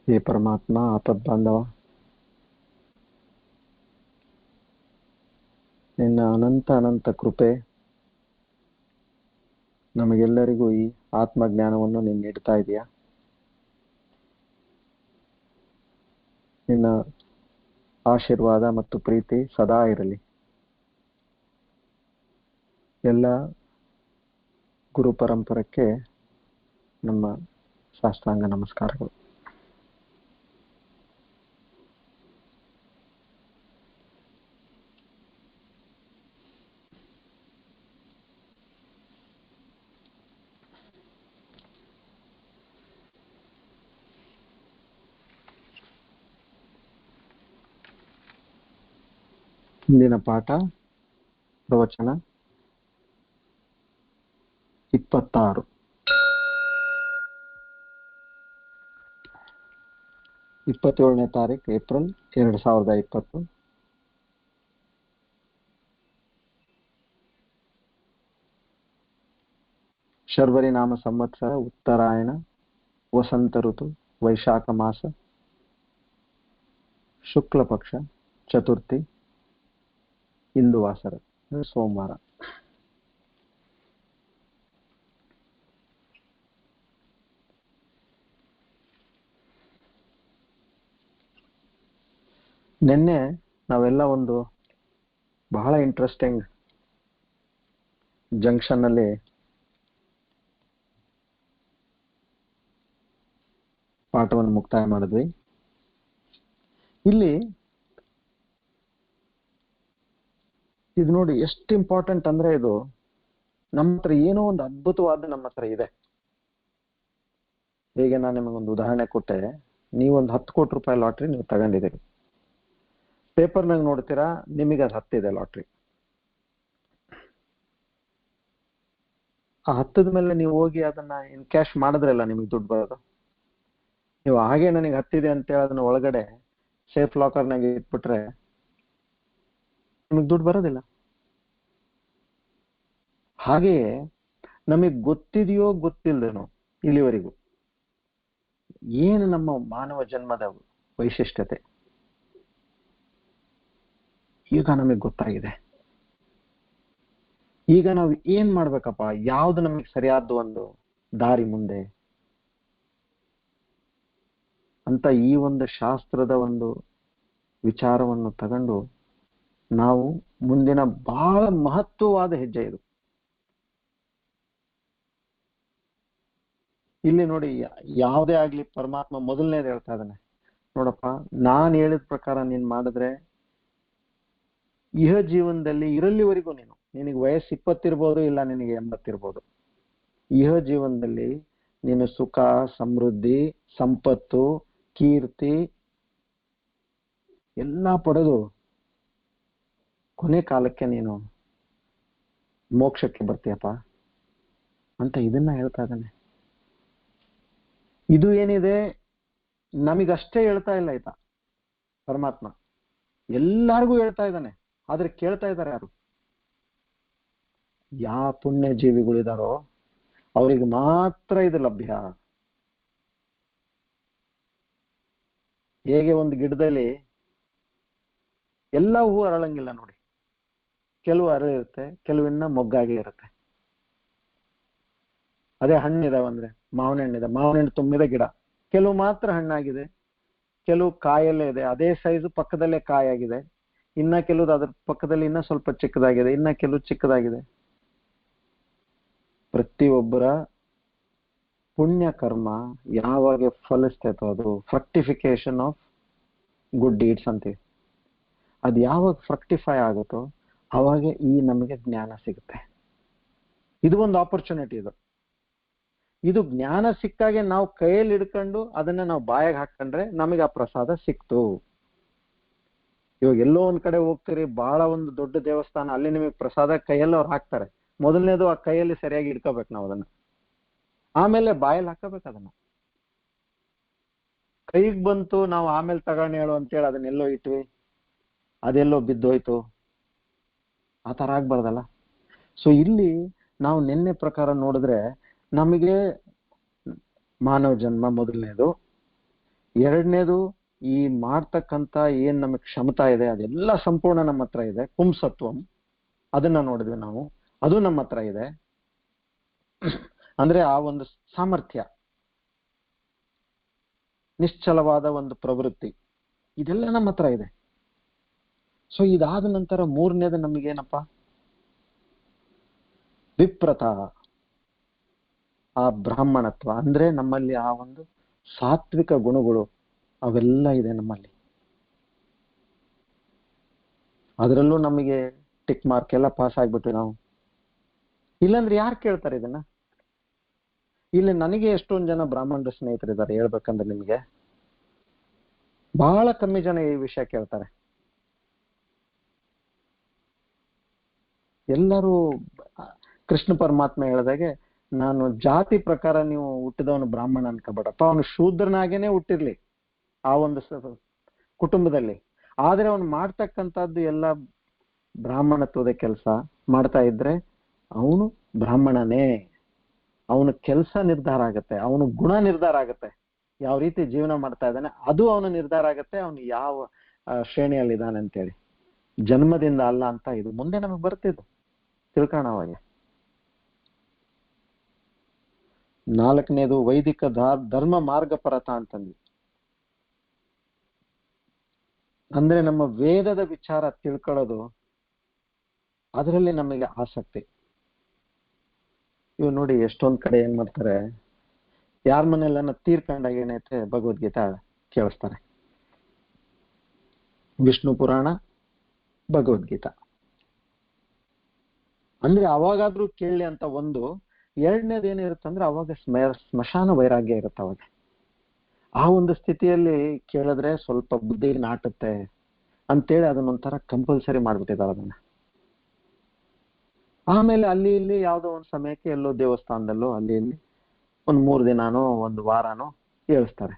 ಹೇ ಪರಮಾತ್ಮ ಆಪದ್ಬಾಂಧವ, ನಿನ್ನ ಅನಂತ ಅನಂತ ಕೃಪೆ ನಮಗೆಲ್ಲರಿಗೂ ಈ ಆತ್ಮಜ್ಞಾನವನ್ನು ನೀನು ನೀಡ್ತಾ ಇದೆಯಾ. ನಿನ್ನ ಆಶೀರ್ವಾದ ಮತ್ತು ಪ್ರೀತಿ ಸದಾ ಇರಲಿ. ಎಲ್ಲ ಗುರು ಪರಂಪರಕ್ಕೆ ನಮ್ಮ ಸಾಷ್ಟಾಂಗ ನಮಸ್ಕಾರಗಳು. ಇಂದಿನ ಪಾಠ ಪ್ರವಚನ 26, 27ನೇ ತಾರೀಕು ಏಪ್ರಿಲ್ 2020. ಶರ್ವರಿ ನಾಮ ಸಂವತ್ಸರ, ಉತ್ತರಾಯಣ, ವಸಂತ ಋತು, ವೈಶಾಖ ಮಾಸ, ಶುಕ್ಲ ಪಕ್ಷ, ಚತುರ್ಥಿ, ಇಂದು ವಾಸರ, ಸೋಮವಾರ. ನಿನ್ನೆ ನಾವೆಲ್ಲ ಒಂದು ಬಹಳ ಇಂಟ್ರೆಸ್ಟಿಂಗ್ ಜಂಕ್ಷನ್ ಅಲ್ಲಿ ಪಾಠವನ್ನು ಮುಕ್ತಾಯ ಮಾಡಿದ್ವಿ. ಇಲ್ಲಿ ಇದು ನೋಡಿ ಎಷ್ಟು ಇಂಪಾರ್ಟೆಂಟ್ ಅಂದ್ರೆ, ಇದು ನಮ್ಮ ಹತ್ರ ಏನೋ ಒಂದು ಅದ್ಭುತವಾದ ನಮ್ಮ ಹತ್ರ ಇದೆ. ಹೇಗೆ ನಾನು ನಿಮಗೊಂದು ಉದಾಹರಣೆ ಕೊಟ್ಟೆ, ನೀವೊಂದು 10 ಕೋಟಿ ರೂಪಾಯಿ ಲಾಟ್ರಿ ನೀವು ತಗೊಂಡಿದ್ದೀರಿ. ಪೇಪರ್ನಾಗ ನೋಡ್ತೀರಾ, ನಿಮಗೆ ಅದು 10 ಇದೆ ಲಾಟ್ರಿ. ಆ 10ದ ಮೇಲೆ ನೀವು ಹೋಗಿ ಅದನ್ನ ಇನ್ ಕ್ಯಾಶ್ ಮಾಡಿದ್ರಲ್ಲ, ನಿಮಗೆ ದುಡ್ಡು ಬರೋದು. ನೀವು ಹಾಗೆ ನನಗೆ 10 ಇದೆ ಅಂತೇಳಿ ಅದನ್ನ ಒಳಗಡೆ ಸೇಫ್ ಲಾಕರ್ನಾಗ ಇಟ್ಬಿಟ್ರೆ ನಿಮಗೆ ದುಡ್ಡು ಬರೋದಿಲ್ಲ. ಹಾಗೆಯೇ ನಮಗೆ ಗೊತ್ತಿದೆಯೋ ಗೊತ್ತಿಲ್ಲದೇನೋ ಇಲ್ಲಿವರೆಗೂ ಏನು ನಮ್ಮ ಮಾನವ ಜನ್ಮದ ವೈಶಿಷ್ಟ್ಯತೆ ಈಗ ನಮಗೆ ಗೊತ್ತಾಗಿದೆ. ಈಗ ನಾವು ಏನ್ ಮಾಡ್ಬೇಕಪ್ಪ, ಯಾವ್ದು ನಮಗೆ ಸರಿಯಾದ ಒಂದು ದಾರಿ ಮುಂದೆ ಅಂತ ಈ ಒಂದು ಶಾಸ್ತ್ರದ ಒಂದು ವಿಚಾರವನ್ನು ತಗೊಂಡು ನಾವು ಮುಂದಿನ ಬಹಳ ಮಹತ್ವವಾದ ಹೆಜ್ಜೆ ಇದು. ಇಲ್ಲಿ ನೋಡಿ, ಯಾವುದೇ ಆಗ್ಲಿ ಪರಮಾತ್ಮ ಮೊದಲನೇದು ಹೇಳ್ತಾ ಇದ್ದಾನೆ, ನೋಡಪ್ಪ, ನಾನು ಹೇಳಿದ ಪ್ರಕಾರ ನೀನ್ ಮಾಡಿದ್ರೆ ಇಹ ಜೀವನದಲ್ಲಿ ಇರಲ್ಲಿವರೆಗೂ ನಿನಗೆ ವಯಸ್ಸು 20 ಇರ್ಬೋದು, ಇಲ್ಲ ನಿನಗೆ 80 ಇರ್ಬೋದು, ಇಹ ಜೀವನದಲ್ಲಿ ನೀನು ಸುಖ, ಸಮೃದ್ಧಿ, ಸಂಪತ್ತು, ಕೀರ್ತಿ ಎಲ್ಲ ಪಡೆದು ಕೊನೆ ಕಾಲಕ್ಕೆ ನೀನು ಮೋಕ್ಷಕ್ಕೆ ಬರ್ತೀಯಪ್ಪ ಅಂತ ಇದನ್ನ ಹೇಳ್ತಾ ಇದ್ದಾನೆ. ಇದು ಏನಿದೆ ನಮಗಷ್ಟೇ ಹೇಳ್ತಾ ಇಲ್ಲ ಆಯ್ತಾ, ಪರಮಾತ್ಮ ಎಲ್ಲಾರ್ಗೂ ಹೇಳ್ತಾ ಇದ್ದಾನೆ. ಆದ್ರೆ ಕೇಳ್ತಾ ಇದ್ದಾರೆ ಯಾರು? ಯಾವ ಪುಣ್ಯ ಜೀವಿಗಳಿದಾರೋ ಅವ್ರಿಗೆ ಮಾತ್ರ ಇದು ಲಭ್ಯ. ಹೇಗೆ ಒಂದು ಗಿಡದಲ್ಲಿ ಎಲ್ಲ ಹೂ ಅರಳಂಗಿಲ್ಲ ನೋಡಿ, ಕೆಲವು ಅರಳಿರುತ್ತೆ, ಕೆಲವಿನ್ನ ಮೊಗ್ಗಾಗೆ ಇರುತ್ತೆ. ಅದೇ ಹಣ್ಣಿದಾವಂದ್ರೆ, ಮಾವಿನ ಹಣ್ಣಿದೆ, ಮಾವಿನ ಹಣ್ಣು ತುಂಬಿದ ಗಿಡ, ಕೆಲವು ಮಾತ್ರ ಹಣ್ಣಾಗಿದೆ, ಕೆಲವು ಕಾಯಲ್ಲೇ ಇದೆ, ಅದೇ ಸೈಜು ಪಕ್ಕದಲ್ಲೇ ಕಾಯಾಗಿದೆ, ಇನ್ನ ಕೆಲವು ಅದ್ರ ಪಕ್ಕದಲ್ಲಿ ಇನ್ನ ಸ್ವಲ್ಪ ಚಿಕ್ಕದಾಗಿದೆ, ಇನ್ನ ಕೆಲವು ಚಿಕ್ಕದಾಗಿದೆ. ಪ್ರತಿಯೊಬ್ಬರ ಪುಣ್ಯ ಕರ್ಮ ಯಾವಾಗ ಫಲಿಸ್ತೈತೋ, ಅದು ಫ್ರಕ್ಟಿಫಿಕೇಶನ್ ಆಫ್ ಗುಡ್ ಡೀಡ್ಸ್ ಅಂತೀವಿ. ಅದು ಯಾವಾಗ ಫ್ರಕ್ಟಿಫೈ ಆಗುತ್ತೋ ಅವಾಗ ಈ ನಮಗೆ ಜ್ಞಾನ ಸಿಗುತ್ತೆ. ಇದು ಒಂದು ಆಪರ್ಚುನಿಟಿ. ಇದು ಜ್ಞಾನ ಸಿಕ್ಕಾಗೆ ನಾವು ಕೈಯಲ್ಲಿ ಹಿಡ್ಕೊಂಡು ಅದನ್ನ ನಾವು ಬಾಯಾಗ ಹಾಕೊಂಡ್ರೆ ನಮಗೆ ಆ ಪ್ರಸಾದ ಸಿಕ್ತು. ಇವಾಗ ಎಲ್ಲೋ ಒಂದ್ ಕಡೆ ಹೋಗ್ತೀರಿ, ಬಹಳ ಒಂದು ದೊಡ್ಡ ದೇವಸ್ಥಾನ, ಅಲ್ಲಿ ನಿಮಗೆ ಪ್ರಸಾದ ಕೈಯಲ್ಲಿ ಅವ್ರು ಹಾಕ್ತಾರೆ. ಮೊದಲನೇದು ಆ ಕೈಯಲ್ಲಿ ಸರಿಯಾಗಿ ಇಟ್ಕೋಬೇಕು ನಾವು ಅದನ್ನ, ಆಮೇಲೆ ಬಾಯಲ್ಲಿ ಹಾಕಬೇಕು ಅದನ್ನ. ಕೈಗೆ ಬಂತು ನಾವು ಆಮೇಲೆ ತಗೊಂಡು ಹೇಳು ಅಂತೇಳಿ ಅದನ್ನೆಲ್ಲೋ ಇಟ್ವಿ, ಅದೆಲ್ಲೋ ಬಿದ್ದೋಯ್ತು, ಆ ತರ ಆಗ್ಬಾರ್ದಲ್ಲ. ಸೊ ಇಲ್ಲಿ ನಾವು ನಿನ್ನೆ ಪ್ರಕಾರ ನೋಡಿದ್ರೆ, ನಮಗೆ ಮಾನವ ಜನ್ಮ ಮೊದಲನೇದು, ಎರಡನೇದು ಈ ಮಾಡ್ತಕ್ಕಂಥ ಏನ್ ನಮಗೆ ಕ್ಷಮತಾ ಇದೆ ಅದೆಲ್ಲ ಸಂಪೂರ್ಣ ನಮ್ಮ ಹತ್ರ ಇದೆ. ಪುಂಸತ್ವಂ ಅದನ್ನ ನೋಡಿದ್ವಿ ನಾವು, ಅದು ನಮ್ಮ ಹತ್ರ ಇದೆ. ಅಂದ್ರೆ ಆ ಒಂದು ಸಾಮರ್ಥ್ಯ, ನಿಶ್ಚಲವಾದ ಒಂದು ಪ್ರವೃತ್ತಿ, ಇದೆಲ್ಲ ನಮ್ಮ ಹತ್ರ ಇದೆ. ಸೊ ಇದಾದ ನಂತರ ಮೂರನೇದು ನಮಗೇನಪ್ಪ, ವಿಪ್ರತ, ಆ ಬ್ರಾಹ್ಮಣತ್ವ. ಅಂದ್ರೆ ನಮ್ಮಲ್ಲಿ ಆ ಒಂದು ಸಾತ್ವಿಕ ಗುಣಗಳು ಅವೆಲ್ಲ ಇದೆ ನಮ್ಮಲ್ಲಿ. ಅದರಲ್ಲೂ ನಮಗೆ ಟಿಕ್ ಮಾರ್ಕ್ ಎಲ್ಲ ಪಾಸ್ ಆಗ್ಬಿಟ್ವಿ ನಾವು. ಇಲ್ಲಾಂದ್ರೆ ಯಾರು ಕೇಳ್ತಾರೆ ಇದನ್ನ? ಇಲ್ಲಿ ನನಗೆ ಎಷ್ಟೊಂದು ಜನ ಬ್ರಾಹ್ಮಣರ ಸ್ನೇಹಿತರಿದ್ದಾರೆ ಹೇಳ್ಬೇಕಂದ್ರೆ ನಿಮ್ಗೆ, ಬಹಳ ಕಮ್ಮಿ ಜನ ಈ ವಿಷಯ ಕೇಳ್ತಾರೆ. ಎಲ್ಲರೂ ಕೃಷ್ಣ ಪರಮಾತ್ಮ ಹೇಳಿದಾಗೆ, ನಾನು ಜಾತಿ ಪ್ರಕಾರ ನೀವು ಹುಟ್ಟಿದವನು ಬ್ರಾಹ್ಮಣ ಅನ್ಕೋಬೇಡಪ್ಪ, ಅವನು ಶೂದ್ರನಾಗೇನೆ ಹುಟ್ಟಿರ್ಲಿ ಆ ಒಂದು ಕುಟುಂಬದಲ್ಲಿ, ಆದ್ರೆ ಅವನು ಮಾಡ್ತಕ್ಕಂಥದ್ದು ಎಲ್ಲ ಬ್ರಾಹ್ಮಣತ್ವದ ಕೆಲಸ ಮಾಡ್ತಾ ಇದ್ರೆ ಅವನು ಬ್ರಾಹ್ಮಣನೇ. ಅವನ ಕೆಲಸ ನಿರ್ಧಾರ ಆಗತ್ತೆ, ಅವನ ಗುಣ ನಿರ್ಧಾರ ಆಗತ್ತೆ, ಯಾವ ರೀತಿ ಜೀವನ ಮಾಡ್ತಾ ಇದ್ದಾನೆ ಅದು ಅವನ ನಿರ್ಧಾರ ಆಗತ್ತೆ, ಅವನು ಯಾವ ಶ್ರೇಣಿಯಲ್ಲಿ ಇದ್ದಾನೆ ಅಂತೇಳಿ. ಜನ್ಮದಿಂದ ಅಲ್ಲ ಅಂತ ಇದು ಮುಂದೆ ನಮಗೆ ಬರ್ತಿದ್ದು ತಿಳ್ಕೊಳ್ಳೋವಾಗೆ. ನಾಲ್ಕನೇದು ವೈದಿಕ ಧರ್ಮ ಮಾರ್ಗಪರತ ಅಂತಂದ್ವಿ. ಅಂದ್ರೆ ನಮ್ಮ ವೇದದ ವಿಚಾರ ತಿಳ್ಕೊಳ್ಳೋದು, ಅದರಲ್ಲಿ ನಮಗೆ ಆಸಕ್ತಿ. ಇವ್ ನೋಡಿ ಎಷ್ಟೊಂದ್ ಕಡೆ ಏನ್ ಮಾಡ್ತಾರೆ, ಯಾರ ಮನೆಯಲ್ಲ ತೀರ್ಕೊಂಡಾಗ ಏನೈತೆ ಭಗವದ್ಗೀತಾ ಕೇಳಿಸ್ತಾರೆ, ವಿಷ್ಣು ಪುರಾಣ, ಭಗವದ್ಗೀತಾ. ಅಂದ್ರೆ ಅವಾಗಾದ್ರೂ ಕೇಳಲಿ ಅಂತ ಒಂದು. ಎರಡನೇದು ಏನಿರುತ್ತಂದ್ರೆ ಅವಾಗ ಸ್ಮಶಾನ ವೈರಾಗ್ಯ ಇರುತ್ತೆ ಅವಾಗ. ಆ ಒಂದು ಸ್ಥಿತಿಯಲ್ಲಿ ಕೇಳಿದ್ರೆ ಸ್ವಲ್ಪ ಬುದ್ಧಿ ನಾಟುತ್ತೆ ಅಂತೇಳಿ ಅದನ್ನೊಂಥರ ಕಂಪಲ್ಸರಿ ಮಾಡ್ಬಿಟ್ಟಿದ್ದಾರೆ ಅದನ್ನ. ಆಮೇಲೆ ಅಲ್ಲಿ ಇಲ್ಲಿ ಯಾವುದೋ ಒಂದು ಸಮಯಕ್ಕೆ ಎಲ್ಲೋ ದೇವಸ್ಥಾನದಲ್ಲೋ ಅಲ್ಲಿ ಇಲ್ಲಿ ಒಂದ್ 3 ದಿನಾನೋ ಒಂದು ವಾರನೋ ಹೇಳ್ತಾರೆ.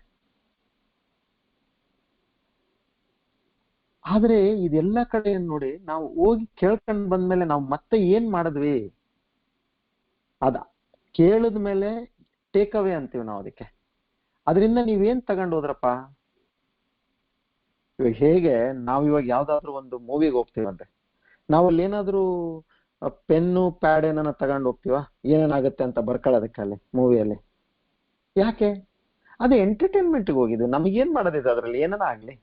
ಆದ್ರೆ ಇದೆಲ್ಲ ಕಡೆ ನೋಡಿ, ನಾವು ಹೋಗಿ ಕೇಳ್ಕೊಂಡ್ ಬಂದ್ಮೇಲೆ ನಾವು ಮತ್ತೆ ಏನ್ ಮಾಡಿದ್ವಿ, ಅದ ಕೇಳಿದ ಮೇಲೆ ಟೇಕ್ ಅವೇ ಅಂತೀವಿ ನಾವು ಅದಕ್ಕೆ. ಅದರಿಂದ ನೀವೇನ್ ತಗೊಂಡು ಹೋದ್ರಪ್ಪ? ಇವಾಗ ಹೇಗೆ ನಾವ್ ಇವಾಗ ಯಾವ್ದಾದ್ರು ಒಂದು ಮೂವಿಗೆ ಹೋಗ್ತೀವಂತೆ, ನಾವಲ್ಲಿ ಏನಾದ್ರು ಪೆನ್ನು ಪ್ಯಾಡ್ ಏನಾನ ತಗೊಂಡು ಹೋಗ್ತೀವ, ಏನೇನಾಗುತ್ತೆ ಅಂತ ಬರ್ಕೊಳ್ಳೋದಕ್ಕೆ ಅಲ್ಲಿ ಮೂವಿಯಲ್ಲಿ. ಯಾಕೆ? ಅದು ಎಂಟರ್ಟೈನ್ಮೆಂಟ್ಗೆ ಹೋಗಿದ್ವಿ, ನಮಗೇನ್ ಮಾಡೋದಿದೆ ಅದ್ರಲ್ಲಿ, ಏನಾನ ಆಗ್ಲಿ.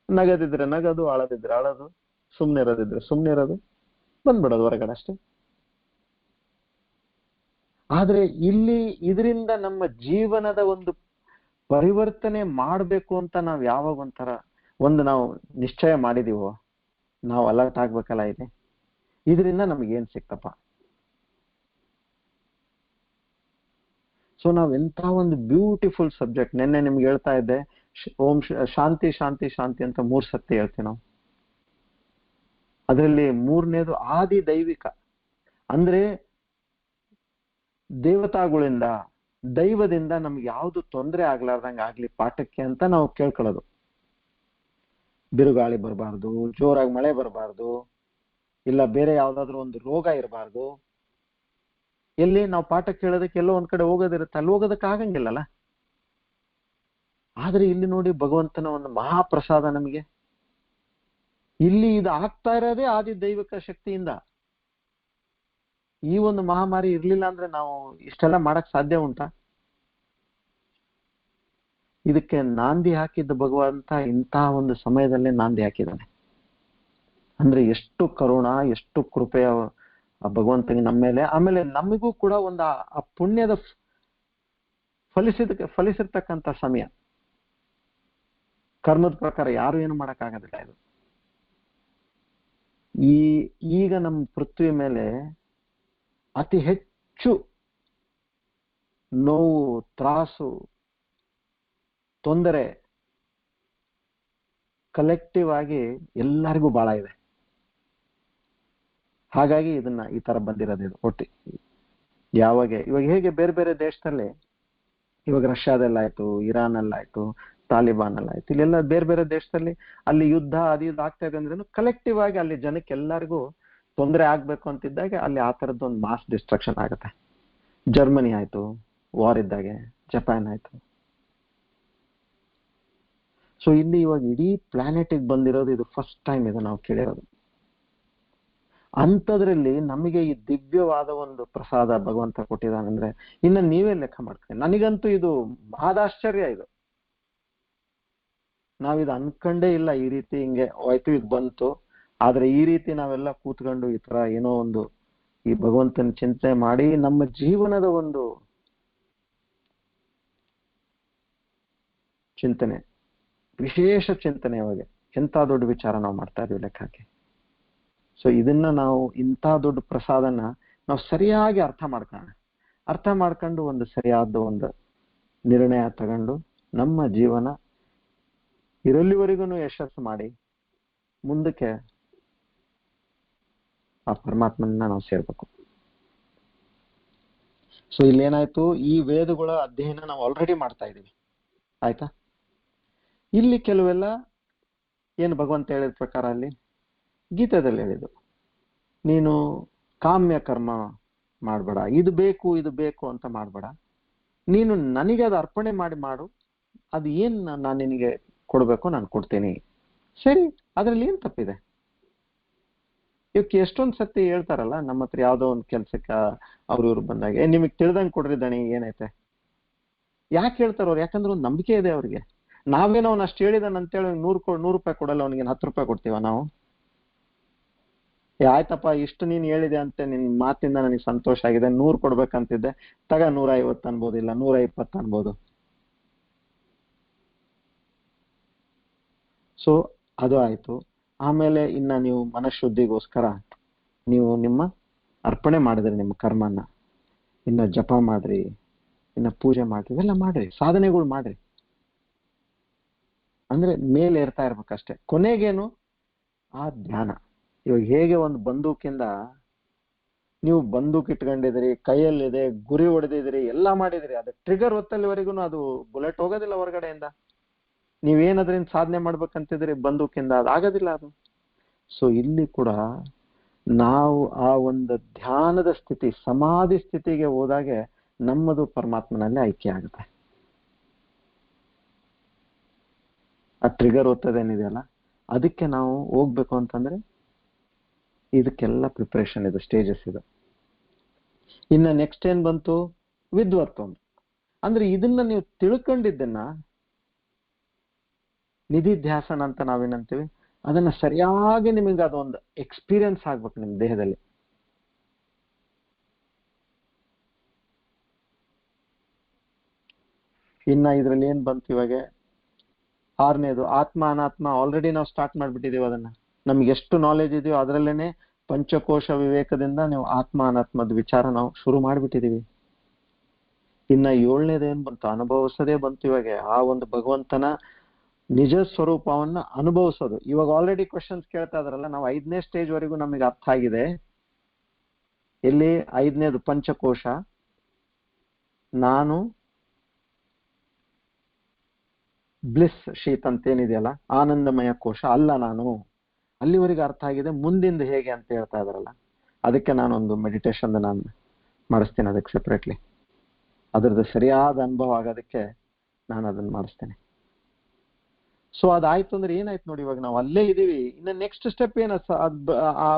ನಗದಿದ್ರೆ ನಗದು, ಅಳದಿದ್ರೆ ಅಳದು, ಸುಮ್ನೆ ಇರೋದಿದ್ರೆ ಸುಮ್ನೆ ಇರೋದು, ಬಂದ್ಬಿಡೋದು ಹೊರಗಡೆ ಅಷ್ಟೇ. ಆದ್ರೆ ಇಲ್ಲಿ ಇದರಿಂದ ನಮ್ಮ ಜೀವನದ ಒಂದು ಪರಿವರ್ತನೆ ಮಾಡ್ಬೇಕು ಅಂತ ನಾವ್ ಯಾವಾಗ ನಾವು ನಿಶ್ಚಯ ಮಾಡಿದೀವೋ, ನಾವು ಅಲರ್ಟ್ ಆಗ್ಬೇಕಲ್ಲ. ಇದರಿಂದ ನಮಗೇನ್ ಸಿಕ್ತಪ್ಪ? ಸೊ ನಾವ್ ಎಂತ ಒಂದು ಬ್ಯೂಟಿಫುಲ್ ಸಬ್ಜೆಕ್ಟ್. ನಿನ್ನೆ ನಿಮ್ಗೆ ಹೇಳ್ತಾ ಇದ್ದೆ, ಓಂ ಶಾಂತಿ ಶಾಂತಿ ಶಾಂತಿ ಅಂತ 3 ಸತಿ ಹೇಳ್ತೀವಿ ನಾವು. ಅದರಲ್ಲಿ 3ನೇದು ಆದಿ ದೈವಿಕ, ಅಂದ್ರೆ ದೇವತಾಗಳಿಂದ, ದೈವದಿಂದ ನಮ್ಗೆ ಯಾವ್ದು ತೊಂದರೆ ಆಗ್ಲಾರ್ದಂಗ ಆಗ್ಲಿ ಪಾಠಕ್ಕೆ ಅಂತ ನಾವು ಕೇಳ್ಕೊಳ್ಳೋದು. ಬಿರುಗಾಳಿ ಬರಬಾರ್ದು, ಜೋರಾಗಿ ಮಳೆ ಬರಬಾರ್ದು, ಇಲ್ಲ ಬೇರೆ ಯಾವ್ದಾದ್ರು ಒಂದು ರೋಗ ಇರಬಾರ್ದು. ಎಲ್ಲಿ ನಾವು ಪಾಠ ಕೇಳೋದಕ್ಕೆ ಎಲ್ಲೋ ಒಂದ್ ಕಡೆ ಹೋಗೋದಿರುತ್ತೆ, ಅಲ್ಲಿ ಹೋಗೋದಕ್ಕೆ ಆಗಂಗಿಲ್ಲಲ್ಲ. ಆದ್ರೆ ಇಲ್ಲಿ ನೋಡಿ ಭಗವಂತನ ಒಂದು ಮಹಾಪ್ರಸಾದ ನಮಗೆ. ಇಲ್ಲಿ ಇದು ಆಗ್ತಾ ಇರೋದೇ ಆದಿ ದೈವಿಕ ಶಕ್ತಿಯಿಂದ. ಈ ಒಂದು ಮಹಾಮಾರಿ ಇರ್ಲಿಲ್ಲ ಅಂದ್ರೆ ನಾವು ಇಷ್ಟೆಲ್ಲ ಮಾಡಕ್ ಸಾಧ್ಯ ಉಂಟಾ? ಇದಕ್ಕೆ ನಾಂದಿ ಹಾಕಿದ್ದ ಭಗವಂತ ಇಂತಹ ಒಂದು ಸಮಯದಲ್ಲೇ ನಾಂದಿ ಹಾಕಿದ್ದಾನೆ. ಅಂದ್ರೆ ಎಷ್ಟು ಕರುಣ, ಎಷ್ಟು ಕೃಪೆಯ ಭಗವಂತನಿಗೆ ನಮ್ಮ ಮೇಲೆ. ಆಮೇಲೆ ನಮಗೂ ಕೂಡ ಒಂದು ಆ ಪುಣ್ಯದ ಫಲಿಸಿರ್ತಕ್ಕಂಥ ಸಮಯ. ಕರ್ಮದ ಪ್ರಕಾರ ಯಾರು ಏನು ಮಾಡಕ್ಕಾಗೋದಿಲ್ಲ. ಇದು ಈಗ ನಮ್ಮ ಪೃಥ್ವಿ ಮೇಲೆ ಅತಿ ಹೆಚ್ಚು ನೋವು, ತ್ರಾಸು, ತೊಂದರೆ ಕಲೆಕ್ಟಿವ್ ಆಗಿ ಎಲ್ಲರಿಗೂ ಬಹಳ ಇದೆ. ಹಾಗಾಗಿ ಇದನ್ನ ಈ ತರ ಬಂದಿರೋದು ಇದು ಒಟ್ಟಿ. ಇವಾಗ ಹೇಗೆ ಬೇರೆ ಬೇರೆ ದೇಶದಲ್ಲಿ, ಇವಾಗ ರಷ್ಯಾದಲ್ಲಾಯ್ತು, ಇರಾನ್ ಅಲ್ಲಾಯ್ತು, ತಾಲಿಬಾನ್ ಅಲ್ಲಾಯ್ತು, ಇಲ್ಲೆಲ್ಲ ಬೇರೆ ಬೇರೆ ದೇಶದಲ್ಲಿ ಅಲ್ಲಿ ಯುದ್ಧ ಅದು ಇದು ಆಗ್ತಾ ಇದೆ ಅಂದ್ರೆ ಕಲೆಕ್ಟಿವ್ ಆಗಿ ಅಲ್ಲಿ ಜನಕ್ಕೆ ಎಲ್ಲರಿಗೂ ತೊಂದರೆ ಆಗ್ಬೇಕು ಅಂತಿದ್ದಾಗ ಅಲ್ಲಿ ಆ ತರದ್ದು ಒಂದು ಮಾಸ್ ಡಿಸ್ಟ್ರಕ್ಷನ್ ಆಗುತ್ತೆ. ಜರ್ಮನಿ ಆಯ್ತು ವಾರ್ ಇದ್ದಾಗೆ, ಜಪಾನ್ ಆಯ್ತು, ಸೊ ಇಲ್ಲಿ ಇವಾಗ ಇಡೀ ಪ್ಲಾನೆಟಿಗೆ ಬಂದಿರೋದು ಇದು ಫಸ್ಟ್ ಟೈಮ್ ಇದು ನಾವು ಕೇಳಿರೋದು. ಅಂಥದ್ರಲ್ಲಿ ನಮಗೆ ಈ ದಿವ್ಯವಾದ ಒಂದು ಪ್ರಸಾದ ಭಗವಂತ ಕೊಟ್ಟಿದ್ದಾನಂದ್ರೆ ಇನ್ನು ನೀವೇ ಲೆಕ್ಕ ಮಾಡ್ಕೊಳ್ಳಿ. ನನಗಂತೂ ಇದು ಮಹಾದಾಶ್ಚರ್ಯ. ಇದು ನಾವಿದು ಅನ್ಕೊಂಡೇ ಇಲ್ಲ, ಈ ರೀತಿ ಹಿಂಗೆ ಹೋಯ್ತು ಇದು ಬಂತು. ಆದ್ರೆ ಈ ರೀತಿ ನಾವೆಲ್ಲ ಕೂತ್ಕೊಂಡು ಈ ತರ ಏನೋ ಒಂದು ಈ ಭಗವಂತನ ಚಿಂತನೆ ಮಾಡಿ ನಮ್ಮ ಜೀವನದ ಒಂದು ಚಿಂತನೆ, ವಿಶೇಷ ಚಿಂತನೆ ಅವಾಗ ಎಂತ ದೊಡ್ಡ ವಿಚಾರ ನಾವು ಮಾಡ್ತಾ ಇದೀವಿ ಲೆಕ್ಕ ಹಾಕಿ. ಸೊ ಇದನ್ನ ನಾವು ಇಂಥ ದೊಡ್ಡ ಪ್ರಸಾದನ ನಾವು ಸರಿಯಾಗಿ ಅರ್ಥ ಮಾಡ್ಕೊಂಡು ಒಂದು ಸರಿಯಾದ ಒಂದು ನಿರ್ಣಯ ತಗೊಂಡು ನಮ್ಮ ಜೀವನ ಇರಲ್ಲಿವರೆಗೂ ಯಶಸ್ಸು ಮಾಡಿ ಮುಂದಕ್ಕೆ ಆ ಪರಮಾತ್ಮನ ನಾವು ಸೇರ್ಬೇಕು. ಸೊ ಇಲ್ಲೇನಾಯ್ತು, ಈ ವೇದಗಳ ಅಧ್ಯಯನ ನಾವು ಆಲ್ರೆಡಿ ಮಾಡ್ತಾ ಇದೀವಿ, ಆಯ್ತಾ. ಇಲ್ಲಿ ಕೆಲವೆಲ್ಲ ಏನು ಭಗವಂತ ಹೇಳಿದ ಪ್ರಕಾರ ಅಲ್ಲಿ ಗೀತಾದಲ್ಲಿ ಹೇಳಿದ್ದು, ನೀನು ಕಾಮ್ಯ ಕರ್ಮ ಮಾಡಬೇಡ, ಇದು ಬೇಕು ಅಂತ ಮಾಡಬೇಡ, ನೀನು ನನಗೆ ಅದು ಅರ್ಪಣೆ ಮಾಡು, ಅದು ಏನ್ ನಾನು ನಿನಗೆ ಕೊಡ್ಬೇಕು ನಾನು ಕೊಡ್ತೀನಿ, ಸರಿ, ಅದ್ರಲ್ಲಿ ಏನ್ ತಪ್ಪಿದೆ. ಇವಕ್ಕೆ ಎಷ್ಟೊಂದ್ ಸತಿ ಹೇಳ್ತಾರಲ್ಲ ನಮ್ಮ ಹತ್ರ ಯಾವ್ದೋ ಒಂದು ಕೆಲ್ಸಕ್ಕ ಇವ್ರು ಬಂದಾಗ ನಿಮಗ್ ತಿಳಿದಂಗೆ ಕೊಡ್ರಿ ದಣಿ ಏನೈತೆ. ಯಾಕೆ ಹೇಳ್ತಾರ ಅವ್ರು? ಯಾಕಂದ್ರೆ ಒಂದು ನಂಬಿಕೆ ಇದೆ ಅವ್ರಿಗೆ. ನಾವೇನೋ ಅವ್ನು ಅಷ್ಟು ಹೇಳಿದಾನ ಅಂತೇಳಿ 100 ರೂಪಾಯಿ ಕೊಡಲ್ಲ, ಅವನಿಗೆ 10 ರೂಪಾಯಿ ಕೊಡ್ತೀವ ನಾವು. ಆಯ್ತಪ್ಪ ಇಷ್ಟು ನೀನ್ ಹೇಳಿದೆ ಅಂತ ನಿನ್ ಮಾತಿಂದ ನನಗೆ ಸಂತೋಷ ಆಗಿದೆ, 100 ಕೊಡ್ಬೇಕಂತಿದ್ದೆ, 150 ಅನ್ಬೋದು, ಇಲ್ಲ 120 ಅನ್ಬೋದು. ಸೊ ಅದು ಆಯ್ತು. ಆಮೇಲೆ ಇನ್ನ ನೀವು ಮನಃಶುದ್ಧಿಗೋಸ್ಕರ ನೀವು ನಿಮ್ಮ ಅರ್ಪಣೆ ಮಾಡಿದ್ರಿ ನಿಮ್ಮ ಕರ್ಮನ್ನ, ಇನ್ನ ಜಪ ಮಾಡ್ರಿ, ಇನ್ನ ಪೂಜೆ ಮಾಡ್ರಿ, ಇವೆಲ್ಲ ಮಾಡ್ರಿ, ಸಾಧನೆಗಳು ಮಾಡ್ರಿ. ಅಂದ್ರೆ ಮೇಲೆ ಇರ್ತಾ ಇರ್ಬೇಕಷ್ಟೆ. ಕೊನೆಗೇನು ಆ ಧ್ಯಾನ. ಇವಾಗ ಹೇಗೆ ಒಂದು ಬಂದೂಕಿಂದ ನೀವು ಬಂದೂಕ್ ಇಟ್ಕೊಂಡಿದ್ರಿ, ಕೈಯಲ್ಲಿದೆ, ಗುರಿ ಹೊಡೆದಿದ್ರಿ, ಎಲ್ಲಾ ಮಾಡಿದ್ರಿ, ಅದು ಟ್ರಿಗರ್ ಹೊತ್ತಲ್ಲಿವರೆಗೂ ಅದು ಬುಲೆಟ್ ಹೋಗೋದಿಲ್ಲ ಹೊರಗಡೆಯಿಂದ. ನೀವೇನದ್ರಿಂದ ಸಾಧನೆ ಮಾಡ್ಬೇಕಂತಿದ್ರಿ ಬಂದೂಕಿಂದ, ಅದು ಆಗೋದಿಲ್ಲ ಅದು. ಸೊ ಇಲ್ಲಿ ಕೂಡ ನಾವು ಆ ಒಂದು ಧ್ಯಾನದ ಸ್ಥಿತಿ, ಸಮಾಧಿ ಸ್ಥಿತಿಗೆ ಹೋದಾಗೆ ನಮ್ಮದು ಪರಮಾತ್ಮನಲ್ಲಿ ಐಕ್ಯ ಆಗುತ್ತೆ. ಆ ಟ್ರಿಗರ್ ಒತ್ತದೇನಿದೆಯಲ್ಲ, ಅದಕ್ಕೆ ನಾವು ಹೋಗ್ಬೇಕು ಅಂತಂದ್ರೆ ಇದಕ್ಕೆಲ್ಲ ಪ್ರಿಪರೇಷನ್ ಇದೆ, ಸ್ಟೇಜಸ್ ಇದೆ. ಇನ್ನ ನೆಕ್ಸ್ಟ್ ಏನ್ ಬಂತು? ವಿದ್ವತ್ವ. ಅಂದ್ರೆ ಇದನ್ನ ನೀವು ತಿಳ್ಕೊಂಡಿದ್ದನ್ನ ನಿಧಿಧ್ಯಾಸನ ಅಂತ ನಾವೇನಂತೀವಿ, ಅದನ್ನ ಸರಿಯಾಗಿ ನಿಮಗೆ ಅದೊಂದು ಎಕ್ಸ್ಪೀರಿಯನ್ಸ್ ಆಗ್ಬೇಕು ನಿಮ್ ದೇಹದಲ್ಲಿ. ಇನ್ನ ಇದ್ರಲ್ಲಿ ಏನ್ ಬಂತು ಇವಾಗ? 6ನೇದು ಆತ್ಮ ಅನಾತ್ಮ. ಆಲ್ರೆಡಿ ನಾವು ಸ್ಟಾರ್ಟ್ ಮಾಡ್ಬಿಟ್ಟಿದೀವಿ ಅದನ್ನ. ನಮ್ಗೆ ಎಷ್ಟು ನಾಲೆಜ್ ಇದೆಯೋ ಅದರಲ್ಲೇನೆ ಪಂಚಕೋಶ ವಿವೇಕದಿಂದ ನೀವು ಆತ್ಮ ಅನಾತ್ಮದ ವಿಚಾರ ನಾವು ಶುರು ಮಾಡ್ಬಿಟ್ಟಿದೀವಿ. ಇನ್ನ 7ನೇದು ಏನ್ ಬಂತು? ಅನುಭವಿಸೋದೇ ಬಂತು ಇವಾಗ. ಆ ಒಂದು ಭಗವಂತನ ನಿಜ ಸ್ವರೂಪವನ್ನ ಅನುಭವಿಸೋದು. ಇವಾಗ ಆಲ್ರೆಡಿ ಕ್ವಶನ್ಸ್ ಕೇಳ್ತಾ ಇದ್ರಲ್ಲ, ನಾವು 5ನೇ ಸ್ಟೇಜ್ ವರೆಗೂ ನಮಗೆ ಅರ್ಥ ಆಗಿದೆ. ಇಲ್ಲಿ 5ನೇದು ಪಂಚಕೋಶ, ನಾನು ಬ್ಲಿಸ್ ಶೀತ್ ಅಂತೇನಿದೆಯಲ್ಲ, ಆನಂದಮಯ ಕೋಶ ಅಲ್ಲ ನಾನು, ಅಲ್ಲಿವರೆಗೆ ಅರ್ಥ ಆಗಿದೆ. ಮುಂದಿಂದ ಹೇಗೆ ಅಂತ ಹೇಳ್ತಾ ಇದಾರಲ್ಲ, ಅದಕ್ಕೆ ನಾನೊಂದು ಮೆಡಿಟೇಷನ್ ನಾನು ಮಾಡಿಸ್ತೀನಿ, ಅದಕ್ಕೆ ಸೆಪ್ರೇಟ್ಲಿ. ಅದ್ರದ್ದು ಸರಿಯಾದ ಅನುಭವ ಆಗೋದಕ್ಕೆ ನಾನು ಅದನ್ನ ಮಾಡಿಸ್ತೇನೆ. ಸೊ ಅದಾಯ್ತು ಅಂದ್ರೆ ಏನಾಯ್ತು ನೋಡಿ, ಇವಾಗ ನಾವು ಅಲ್ಲೇ ಇದೀವಿ. ಇನ್ನು ನೆಕ್ಸ್ಟ್ ಸ್ಟೆಪ್ ಏನ? ಆ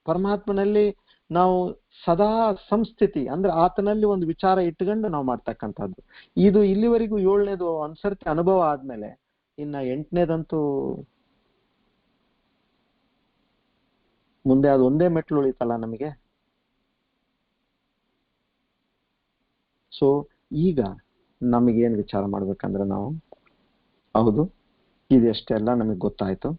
ಪರಮಾತ್ಮನಲ್ಲಿ ನಾವು ಸದಾ ಸಂಸ್ಥಿತಿ, ಅಂದ್ರೆ ಆತನಲ್ಲಿ ಒಂದು ವಿಚಾರ ಇಟ್ಕೊಂಡು ನಾವು ಮಾಡ್ತಕ್ಕಂಥದ್ದು. ಇದು ಇಲ್ಲಿವರೆಗೂ 7ನೇದು ಒಂದ್ಸರ್ತಿ ಅನುಭವ ಆದ್ಮೇಲೆ ಇನ್ನ 8ನೇದಂತೂ ಮುಂದೆ ಅದು ಒಂದೇ ಮೆಟ್ಲು ಉಳಿತಲ್ಲ ನಮಗೆ. ಸೊ ಈಗ ನಮಗೇನು ವಿಚಾರ ಮಾಡ್ಬೇಕಂದ್ರೆ ನಾವು, ಹೌದು ಇದೆಷ್ಟೆಲ್ಲ ನಮಗೆ ಗೊತ್ತಾಯ್ತು.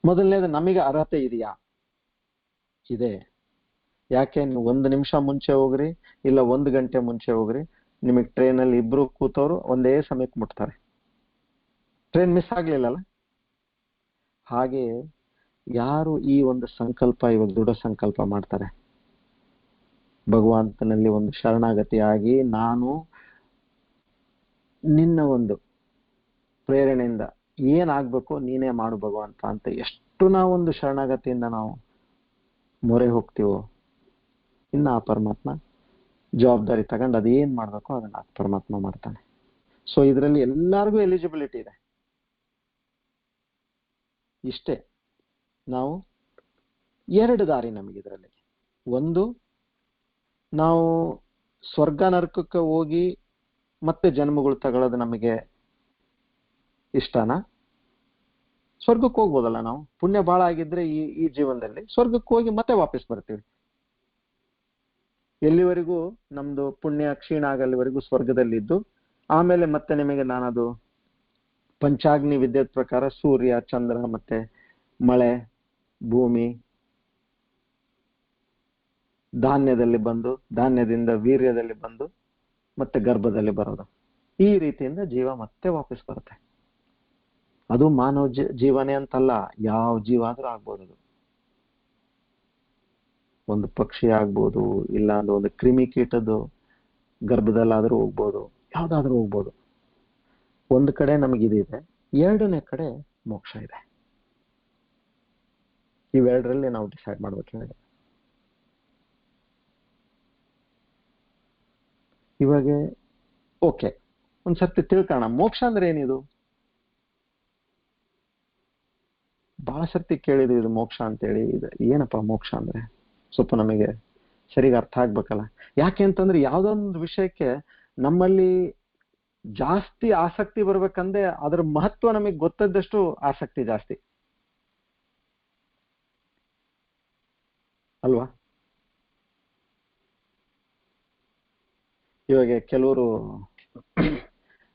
ಮೊದಲನೇದು, ನಮಗೆ ಅರ್ಹತೆ ಇದೆಯಾ? ಇದೆ. ಯಾಕೆ? ನೀವು 1 ನಿಮಿಷ ಮುಂಚೆ ಹೋಗ್ರಿ, ಇಲ್ಲ 1 ಗಂಟೆ ಮುಂಚೆ ಹೋಗ್ರಿ, ನಿಮಗೆ ಟ್ರೈನಲ್ಲಿ ಇಬ್ರು ಕೂತವ್ರು ಒಂದೇ ಸಮಯಕ್ಕೆ ಮುಟ್ತಾರೆ. Train miss ಆಗ್ಲಿಲ್ಲಲ್ಲ? ಹಾಗೆ ಯಾರು ಈ ಒಂದು ಸಂಕಲ್ಪ, ಇವಾಗ ದೃಢ ಸಂಕಲ್ಪ ಮಾಡ್ತಾರೆ, ಭಗವಂತನಲ್ಲಿ ಒಂದು ಶರಣಾಗತಿಯಾಗಿ ನಾನು ನಿನ್ನ ಒಂದು ಪ್ರೇರಣೆಯಿಂದ ಏನಾಗ್ಬೇಕು ನೀನೇ ಮಾಡು ಭಗವಂತ ಅಂತ ಎಷ್ಟು ನಾವೊಂದು ಶರಣಾಗತಿಯಿಂದ ನಾವು ಮೊರೆ ಹೋಗ್ತೀವೋ, ಇನ್ನು ಆ ಪರಮಾತ್ಮ ಜವಾಬ್ದಾರಿ ತಗೊಂಡು ಅದೇನ್ ಮಾಡ್ಬೇಕೋ ಅದನ್ನ ಪರಮಾತ್ಮ ಮಾಡ್ತಾನೆ. ಸೊ ಇದರಲ್ಲಿ ಎಲ್ಲರಿಗೂ ಎಲಿಜಿಬಿಲಿಟಿ ಇದೆ. ಇಷ್ಟೇ. ನಾವು ಎರಡು ದಾರಿ ನಮಗೆ ಇದರಲ್ಲಿ. ಒಂದು, ನಾವು ಸ್ವರ್ಗ ನರಕಕ್ಕೆ ಹೋಗಿ ಮತ್ತೆ ಜನ್ಮಗಳು ತಗೊಳ್ಳೋದು ನಮಗೆ ಇಷ್ಟನಾ? ಸ್ವರ್ಗಕ್ಕೆ ಹೋಗ್ಬೋದಲ್ಲ ನಾವು, ಪುಣ್ಯ ಬಹಳ ಆಗಿದ್ರೆ ಈ ಜೀವನದಲ್ಲಿ ಸ್ವರ್ಗಕ್ಕೆ ಹೋಗಿ ಮತ್ತೆ ವಾಪಸ್ ಬರ್ತೀವಿ. ಎಲ್ಲಿವರೆಗೂ ನಮ್ದು ಪುಣ್ಯ ಕ್ಷೀಣ ಆಗಲ್ಲಿವರೆಗೂ ಸ್ವರ್ಗದಲ್ಲಿದ್ದು, ಆಮೇಲೆ ಮತ್ತೆ ನಿಮಗೆ ನಾನದು ಪಂಚಾಗ್ನಿ ವಿದ್ಯುತ್ ಪ್ರಕಾರ ಸೂರ್ಯ, ಚಂದ್ರ, ಮತ್ತೆ ಮಳೆ, ಭೂಮಿ, ಧಾನ್ಯದಲ್ಲಿ ಬಂದು, ಧಾನ್ಯದಿಂದ ವೀರ್ಯದಲ್ಲಿ ಬಂದು ಮತ್ತೆ ಗರ್ಭದಲ್ಲಿ ಬರೋದು. ಈ ರೀತಿಯಿಂದ ಜೀವ ಮತ್ತೆ ವಾಪಸ್ ಬರುತ್ತೆ. ಅದು ಮಾನವ ಜೀವನೇ ಅಂತಲ್ಲ, ಯಾವ ಜೀವ ಆದ್ರೂ ಆಗ್ಬೋದು. ಅದು ಒಂದು ಪಕ್ಷಿ ಆಗ್ಬೋದು, ಇಲ್ಲ ಅಂದ್ರೆ ಒಂದು ಕ್ರಿಮಿಕೀಟದ್ದು ಗರ್ಭದಲ್ಲಾದ್ರೂ ಹೋಗ್ಬೋದು, ಯಾವ್ದಾದ್ರೂ ಹೋಗ್ಬೋದು. ಒಂದು ಕಡೆ ನಮಗಿದಿದೆ, ಎರಡನೇ ಕಡೆ ಮೋಕ್ಷ ಇದೆ. ಇವೆರಡರಲ್ಲಿ ನಾವು ಡಿಸೈಡ್ ಮಾಡ್ಬೇಕಾಗಿದೆ. ಇವಾಗ ಓಕೆ, ಒಂದ್ಸರ್ತಿ ತಿಳ್ಕೋಣ, ಮೋಕ್ಷ ಅಂದ್ರೆ ಏನಿದು? ಬಹಳ ಸರ್ತಿ ಕೇಳಿದ್ವಿ ಇದು ಮೋಕ್ಷ ಅಂತೇಳಿ. ಇದು ಏನಪ್ಪ ಮೋಕ್ಷ ಅಂದ್ರೆ? ಸ್ವಲ್ಪ ನಮಗೆ ಸರಿಗ ಅರ್ಥ ಆಗ್ಬೇಕಲ್ಲ. ಯಾಕೆ ಅಂತಂದ್ರೆ ಯಾವ್ದೊಂದು ವಿಷಯಕ್ಕೆ ನಮ್ಮಲ್ಲಿ ಜಾಸ್ತಿ ಆಸಕ್ತಿ ಬರ್ಬೇಕಂದ್ರೆ ಅದ್ರ ಮಹತ್ವ ನಮಗೆ ಗೊತ್ತದಷ್ಟು ಆಸಕ್ತಿ ಜಾಸ್ತಿ ಅಲ್ವಾ? ಇವಾಗ ಕೆಲವರು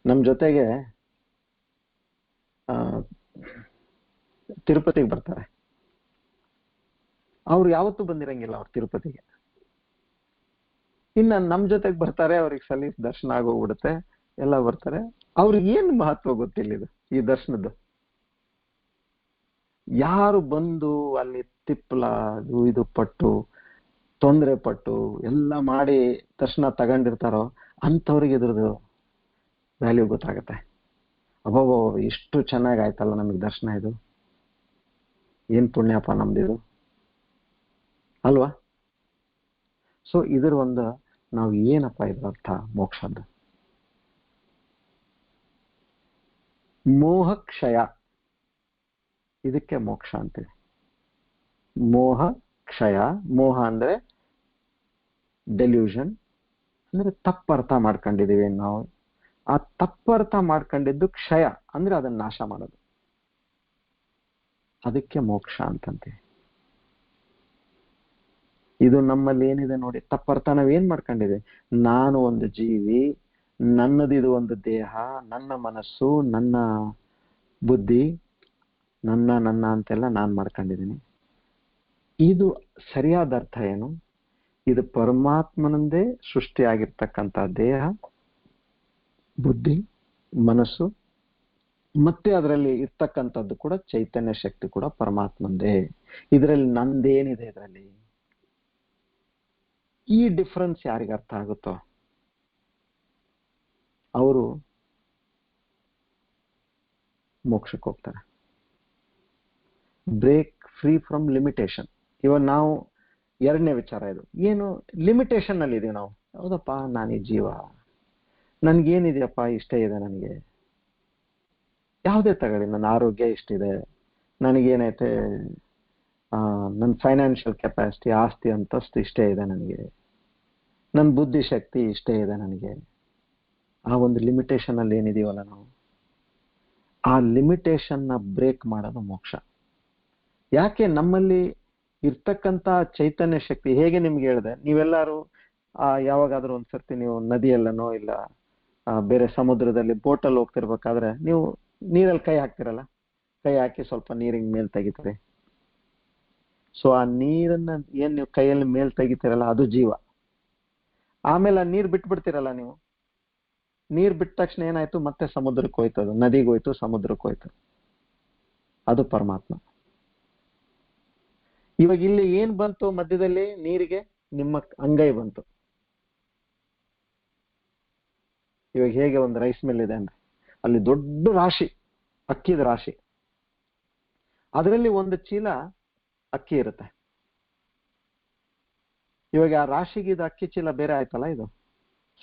ನಮ್ ಜೊತೆಗೆ ತಿರುಪತಿಗೆ ಬರ್ತಾರೆ. ಅವ್ರು ಯಾವತ್ತೂ ಬಂದಿರಂಗಿಲ್ಲ ಅವ್ರು ತಿರುಪತಿಗೆ. ಇನ್ನ ನಮ್ ಜೊತೆಗೆ ಬರ್ತಾರೆ, ಅವ್ರಿಗೆ ಸಲ ದರ್ಶನ ಆಗೋಗ್ಬಿಡುತ್ತೆ, ಎಲ್ಲ ಬರ್ತಾರೆ. ಅವ್ರಿಗೆ ಏನ್ ಮಹತ್ವ ಗೊತ್ತಿಲ್ಲ ಇದು ಈ ದರ್ಶನದ್ದು. ಯಾರು ಬಂದು ಅಲ್ಲಿ ತಿಪ್ಪಲ ಇದು ಪಟ್ಟು ತೊಂದರೆ ಪಟ್ಟು ಎಲ್ಲ ಮಾಡಿ ದರ್ಶನ ತಗೊಂಡಿರ್ತಾರೋ ಅಂಥವ್ರಿಗೆ ಇದ್ರದ್ದು ವ್ಯಾಲ್ಯೂ ಗೊತ್ತಾಗತ್ತೆ. ಅಬ್ಬೋ ಇಷ್ಟು ಚೆನ್ನಾಗಿ ಆಯ್ತಲ್ಲ ನಮಗೆ ದರ್ಶನ, ಇದು ಏನ್ ಪುಣ್ಯಪ್ಪ ನಮ್ದಿದು ಅಲ್ವಾ? ಸೊ ಇದ್ರ ಒಂದು ನಾವು ಏನಪ್ಪ ಇದ್ರ ಅರ್ಥ ಮೋಕ್ಷದ್ದು? ಮೋಹ ಕ್ಷಯ, ಇದಕ್ಕೆ ಮೋಕ್ಷ ಅಂತೀವಿ. ಮೋಹ ಕ್ಷಯ. ಮೋಹ ಅಂದ್ರೆ ಡೆಲ್ಯೂಷನ್, ಅಂದ್ರೆ ತಪ್ಪರ್ಥ ಮಾಡ್ಕೊಂಡಿದೀವಿ ನಾವು. ಆ ತಪ್ಪರ್ಥ ಮಾಡ್ಕೊಂಡಿದ್ದು ಕ್ಷಯ ಅಂದ್ರೆ ಅದನ್ನ ನಾಶ ಮಾಡೋದು. ಅದಕ್ಕೆ ಮೋಕ್ಷ ಅಂತಂತೀವಿ. ಇದು ನಮ್ಮಲ್ಲಿ ಏನಿದೆ ನೋಡಿ, ತಪ್ಪರ್ಥ ನಾವೇನ್ ಮಾಡ್ಕೊಂಡಿದೆ? ನಾನು ಒಂದು ಜೀವಿ, ನನ್ನದಿದು ಒಂದು ದೇಹ, ನನ್ನ ಮನಸ್ಸು, ನನ್ನ ಬುದ್ಧಿ, ನನ್ನ ಅಂತೆಲ್ಲ ನಾನ್ ಮಾಡ್ಕೊಂಡಿದ್ದೀನಿ. ಇದು ಸರಿಯಾದ ಅರ್ಥ ಏನು? ಇದು ಪರಮಾತ್ಮನಂದೇ ಸೃಷ್ಟಿಯಾಗಿರ್ತಕ್ಕಂಥ ದೇಹ, ಬುದ್ಧಿ, ಮನಸ್ಸು, ಮತ್ತೆ ಅದರಲ್ಲಿ ಇರ್ತಕ್ಕಂಥದ್ದು ಕೂಡ ಚೈತನ್ಯ ಶಕ್ತಿ ಕೂಡ ಪರಮಾತ್ಮಂದೇ. ಇದರಲ್ಲಿ ನಂದೇನಿದೆ ಇದರಲ್ಲಿ? ಈ ಡಿಫರೆನ್ಸ್ ಯಾರಿಗೆ ಅರ್ಥ ಆಗುತ್ತೋ ಅವರು ಮೋಕ್ಷಕ್ಕೆ ಹೋಗ್ತಾರೆ. Break free from limitation. ಇವಾಗ ನಾವು ಎರಡನೇ ವಿಚಾರ ಇದು ಏನು, ಲಿಮಿಟೇಷನ್ ಅಲ್ಲಿ ಇದೀವಿ ನಾವು. ಹೌದಪ್ಪ, ನಾನೀ ಜೀವ, ನನ್ಗೇನಿದೆಯಪ್ಪ, ಇಷ್ಟೇ ಇದೆ ನನಗೆ, ಯಾವುದೇ ತಗೊಳ್ಳಿ, ನನ್ನ ಆರೋಗ್ಯ ಇಷ್ಟಿದೆ, ನನಗೇನೈತೆ, ನನ್ನ ಫೈನಾನ್ಷಿಯಲ್ ಕೆಪಾಸಿಟಿ, ಆಸ್ತಿ ಅಂತಸ್ತು ಇಷ್ಟೇ ಇದೆ ನನಗೆ, ನನ್ನ ಬುದ್ಧಿಶಕ್ತಿ ಇಷ್ಟೇ ಇದೆ ನನಗೆ. ಆ ಒಂದು ಲಿಮಿಟೇಷನ್ ಅಲ್ಲಿ ಏನಿದೀವಲ್ಲ ನಾವು, ಆ ಲಿಮಿಟೇಷನ್ ನ ಬ್ರೇಕ್ ಮಾಡೋದು ಮೋಕ್ಷ. ಯಾಕೆ? ನಮ್ಮಲ್ಲಿ ಇರ್ತಕ್ಕಂಥ ಚೈತನ್ಯ ಶಕ್ತಿ, ಹೇಗೆ ನಿಮ್ಗೆ ಹೇಳಿದೆ, ನೀವೆಲ್ಲರೂ ಯಾವಾಗಾದ್ರೂ ಒಂದ್ಸರ್ತಿ ನೀವು ನದಿಯಲ್ಲನೋ ಇಲ್ಲ ಬೇರೆ ಸಮುದ್ರದಲ್ಲಿ ಬೋಟಲ್ಲಿ ಹೋಗ್ತಿರ್ಬೇಕಾದ್ರೆ ನೀವು ನೀರಲ್ಲಿ ಕೈ ಹಾಕ್ತಿರಲ್ಲ, ಕೈ ಹಾಕಿ ಸ್ವಲ್ಪ ನೀರಿನ ಮೇಲ್ ತೆಗಿತೀರಿ. ಸೊ ಆ ನೀರನ್ನ ಏನ್ ನೀವು ಕೈಯಲ್ಲಿ ಮೇಲ್ ತೆಗಿತೀರಲ್ಲ ಅದು ಜೀವ. ಆಮೇಲೆ ಆ ನೀರ್ ಬಿಟ್ಬಿಡ್ತೀರಲ್ಲ ನೀವು, ನೀರ್ ಬಿಟ್ಟ ತಕ್ಷಣ ಏನಾಯ್ತು? ಮತ್ತೆ ಸಮುದ್ರಕ್ಕೆ ಹೋಯ್ತು, ಅದು ನದಿಗೆ ಹೋಯ್ತು, ಸಮುದ್ರಕ್ಕೆ ಹೋಯ್ತು, ಅದು ಪರಮಾತ್ಮ. ಇವಾಗ ಇಲ್ಲಿ ಏನ್ ಬಂತು ಮಧ್ಯದಲ್ಲಿ? ನೀರಿಗೆ ನಿಮ್ಮ ಅಂಗೈ ಬಂತು. ಇವಾಗ ಹೇಗೆ ಒಂದು ರೈಸ್ ಮಿಲ್ ಇದೆ ಅಂದ್ರೆ ಅಲ್ಲಿ ದೊಡ್ಡ ರಾಶಿ, ಅಕ್ಕಿದ ರಾಶಿ, ಅದರಲ್ಲಿ ಒಂದು ಚೀಲ ಅಕ್ಕಿ ಇರುತ್ತೆ. ಇವಾಗ ಆ ರಾಶಿಗಿದ ಅಕ್ಕಿ ಚೀಲ ಬೇರೆ ಆಯ್ತಲ್ಲ, ಇದು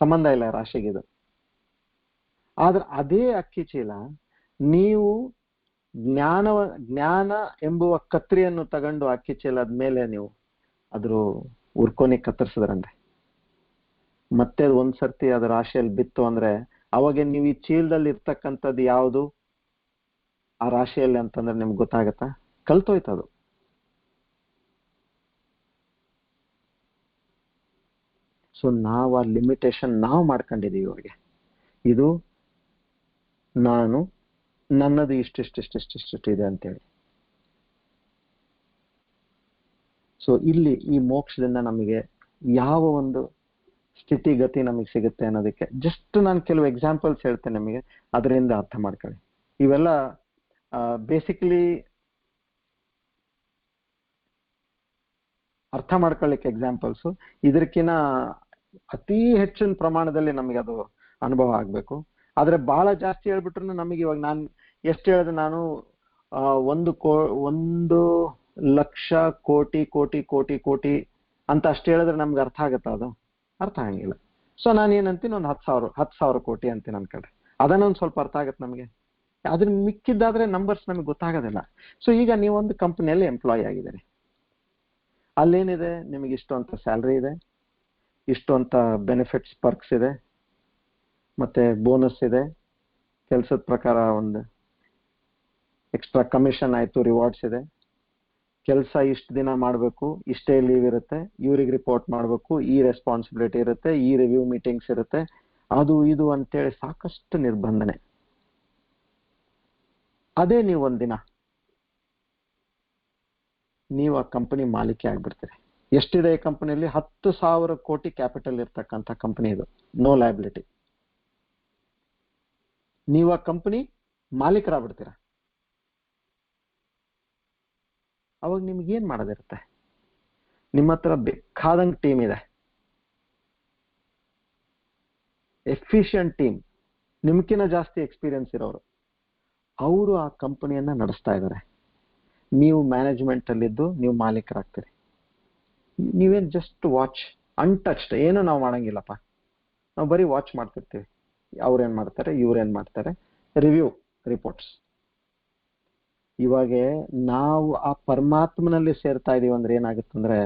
ಸಂಬಂಧ ಇಲ್ಲ ರಾಶಿಗಿದು. ಆದ್ರೆ ಅದೇ ಅಕ್ಕಿ ಚೀಲ ನೀವು ಜ್ಞಾನ ಎಂಬುವ ಕತ್ರಿಯನ್ನು ತಗೊಂಡು ಅಕ್ಕಿ ಚೀಲದ ಮೇಲೆ ನೀವು ಅದ್ರ ಉರ್ಕೊನಿ ಕತ್ತರಿಸಿದ್ರಂದ್ರೆ ಮತ್ತೆ ಒಂದ್ಸರ್ತಿ ಅದ್ರ ರಾಶಿಯಲ್ಲಿ ಬಿತ್ತು ಅಂದ್ರೆ ಅವಾಗ ನೀವು ಈ ಚೀಲದಲ್ಲಿ ಇರ್ತಕ್ಕಂಥದ್ದು ಯಾವುದು ಆ ರಾಶಿಯಲ್ಲಿ ಅಂತಂದ್ರೆ ನಿಮ್ಗೆ ಗೊತ್ತಾಗತ್ತಾ? ಕಲ್ತೋಯ್ತದು. ಸೊ ನಾವು ಆ ಲಿಮಿಟೇಷನ್ ನಾವು ಮಾಡ್ಕೊಂಡಿದೀವಿ ಇವಾಗ. ಇದು ನಾನು ನನ್ನದು ಇಷ್ಟಿಷ್ಟಿಷ್ಟಿಷ್ಟಿಷ್ಟು ಇದೆ ಅಂತೇಳಿ. ಸೊ ಇಲ್ಲಿ ಈ ಮೋಕ್ಷದಿಂದ ನಮಗೆ ಯಾವ ಒಂದು ಸ್ಥಿತಿಗತಿ ನಮಗೆ ಸಿಗುತ್ತೆ ಅನ್ನೋದಕ್ಕೆ ಜಸ್ಟ್ ನಾನು ಕೆಲವು ಎಕ್ಸಾಂಪಲ್ಸ್ ಹೇಳ್ತೇನೆ ನಿಮಗೆ, ಅದರಿಂದ ಅರ್ಥ ಮಾಡ್ಕೊಳ್ಳಿ. ಇವೆಲ್ಲ ಬೇಸಿಕಲಿ ಅರ್ಥ ಮಾಡ್ಕೊಳ್ಳಿಕ್ಕೆ ಎಕ್ಸಾಂಪಲ್ಸು. ಇದಕ್ಕಿಂತ ಅತಿ ಹೆಚ್ಚಿನ ಪ್ರಮಾಣದಲ್ಲಿ ನಮಗೆ ಅದು ಅನುಭವ ಆಗ್ಬೇಕು. ಆದ್ರೆ ಬಹಳ ಜಾಸ್ತಿ ಹೇಳ್ಬಿಟ್ರು ನಮಗೆ ಇವಾಗ ನಾನು ಎಷ್ಟು ಹೇಳಿದೆ, ನಾನು 1,00,000 ಕೋಟಿ ಕೋಟಿ ಕೋಟಿ ಕೋಟಿ ಅಂತ ಅಷ್ಟು ಹೇಳಿದ್ರೆ ನಮ್ಗೆ ಅರ್ಥ ಆಗತ್ತಾ? ಅದು ಅರ್ಥ ಆಗಂಗಿಲ್ಲ. ಸೊ ನಾನು ಏನಂತೀನಿ, ಒಂದು 10,000 ಕೋಟಿ ಅಂತೀನಿ ಅನ್ಕೊಂಡ್ರೆ ಅದನ್ನೊಂದು ಸ್ವಲ್ಪ ಅರ್ಥ ಆಗತ್ತೆ ನಮಗೆ. ಅದ್ರ ಮಿಕ್ಕಿದ್ದಾದ್ರೆ ನಂಬರ್ಸ್ ನಮಗೆ ಗೊತ್ತಾಗೋದಿಲ್ಲ. ಸೊ ಈಗ ನೀವೊಂದು ಕಂಪನಿಯಲ್ಲಿ ಎಂಪ್ಲಾಯ್ ಆಗಿದ್ದೀರಿ, ಅಲ್ಲೇನಿದೆ, ನಿಮಗೆ ಇಷ್ಟು ಅಂತ ಸ್ಯಾಲ್ರಿ ಇದೆ, ಇಷ್ಟು ಅಂತ ಬೆನಿಫಿಟ್ಸ್ ಪರ್ಕ್ಸ್ ಇದೆ, ಮತ್ತೆ ಬೋನಸ್ ಇದೆ, ಕೆಲಸದ ಪ್ರಕಾರ ಒಂದು ಎಕ್ಸ್ಟ್ರಾ ಕಮಿಷನ್ ಆಯ್ತು, ರಿವಾರ್ಡ್ಸ್ ಇದೆ, ಕೆಲಸ ಇಷ್ಟು ದಿನ ಮಾಡಬೇಕು, ಇಷ್ಟೇ ಲೀವ್ ಇರುತ್ತೆ, ಇವ್ರಿಗೆ ರಿಪೋರ್ಟ್ ಮಾಡಬೇಕು, ಈ ರೆಸ್ಪಾನ್ಸಿಬಿಲಿಟಿ ಇರುತ್ತೆ, ಈ ರಿವ್ಯೂ ಮೀಟಿಂಗ್ಸ್ ಇರುತ್ತೆ, ಅದು ಇದು ಅಂತೇಳಿ ಸಾಕಷ್ಟು ನಿರ್ಬಂಧನೆ. ಅದೇ ನೀವು ಒಂದಿನ ನೀವು ಆ ಕಂಪನಿ ಮಾಲೀಕೆ ಆಗ್ಬಿಡ್ತೀರಿ. ಎಷ್ಟಿದೆ ಈ ಕಂಪನಿಯಲ್ಲಿ? 10,000 ಕೋಟಿ ಕ್ಯಾಪಿಟಲ್ ಇರ್ತಕ್ಕಂಥ ಕಂಪನಿ ಇದು, ನೋ ಲಯಬಿಲಿಟಿ. ನೀವು ಆ ಕಂಪನಿ ಮಾಲೀಕರಾಗ್ಬಿಡ್ತೀರ. ಅವಾಗ ನಿಮ್ಗೆ ಏನ್ ಮಾಡೋದಿರುತ್ತೆ? ನಿಮ್ಮ ಹತ್ರ ಬೇಕಾದಂಗೆ ಟೀಮ್ ಇದೆ, ಎಫಿಷಿಯಂಟ್ ಟೀಮ್, ನಿಮ್ಕಿನ ಜಾಸ್ತಿ ಎಕ್ಸ್ಪೀರಿಯನ್ಸ್ ಇರೋರು, ಅವರು ಆ ಕಂಪನಿಯನ್ನ ನಡೆಸ್ತಾ ಇದ್ದಾರೆ. ನೀವು ಮ್ಯಾನೇಜ್ಮೆಂಟ್ ಅಲ್ಲಿದ್ದು ನೀವು ಮಾಲೀಕರಾಗ್ತೀರಿ. ನೀವೇನ್ ಜಸ್ಟ್ ವಾಚ್, ಅನ್ಟಚ್ಡ್, ಏನು ನಾವು ಮಾಡಂಗಿಲ್ಲಪ್ಪ, ನಾವು ಬರೀ ವಾಚ್ ಮಾಡ್ತಿರ್ತೀವಿ. ಅವ್ರೇನ್ ಮಾಡ್ತಾರೆ, ಇವ್ರೇನ್ ಮಾಡ್ತಾರೆ, ರಿವ್ಯೂ ರಿಪೋರ್ಟ್ಸ್. ಇವಾಗ ನಾವು ಆ ಪರಮಾತ್ಮನಲ್ಲಿ ಸೇರ್ತಾ ಇದೀವಿ ಅಂದ್ರೆ ಏನಾಗುತ್ತಂದ್ರೆ,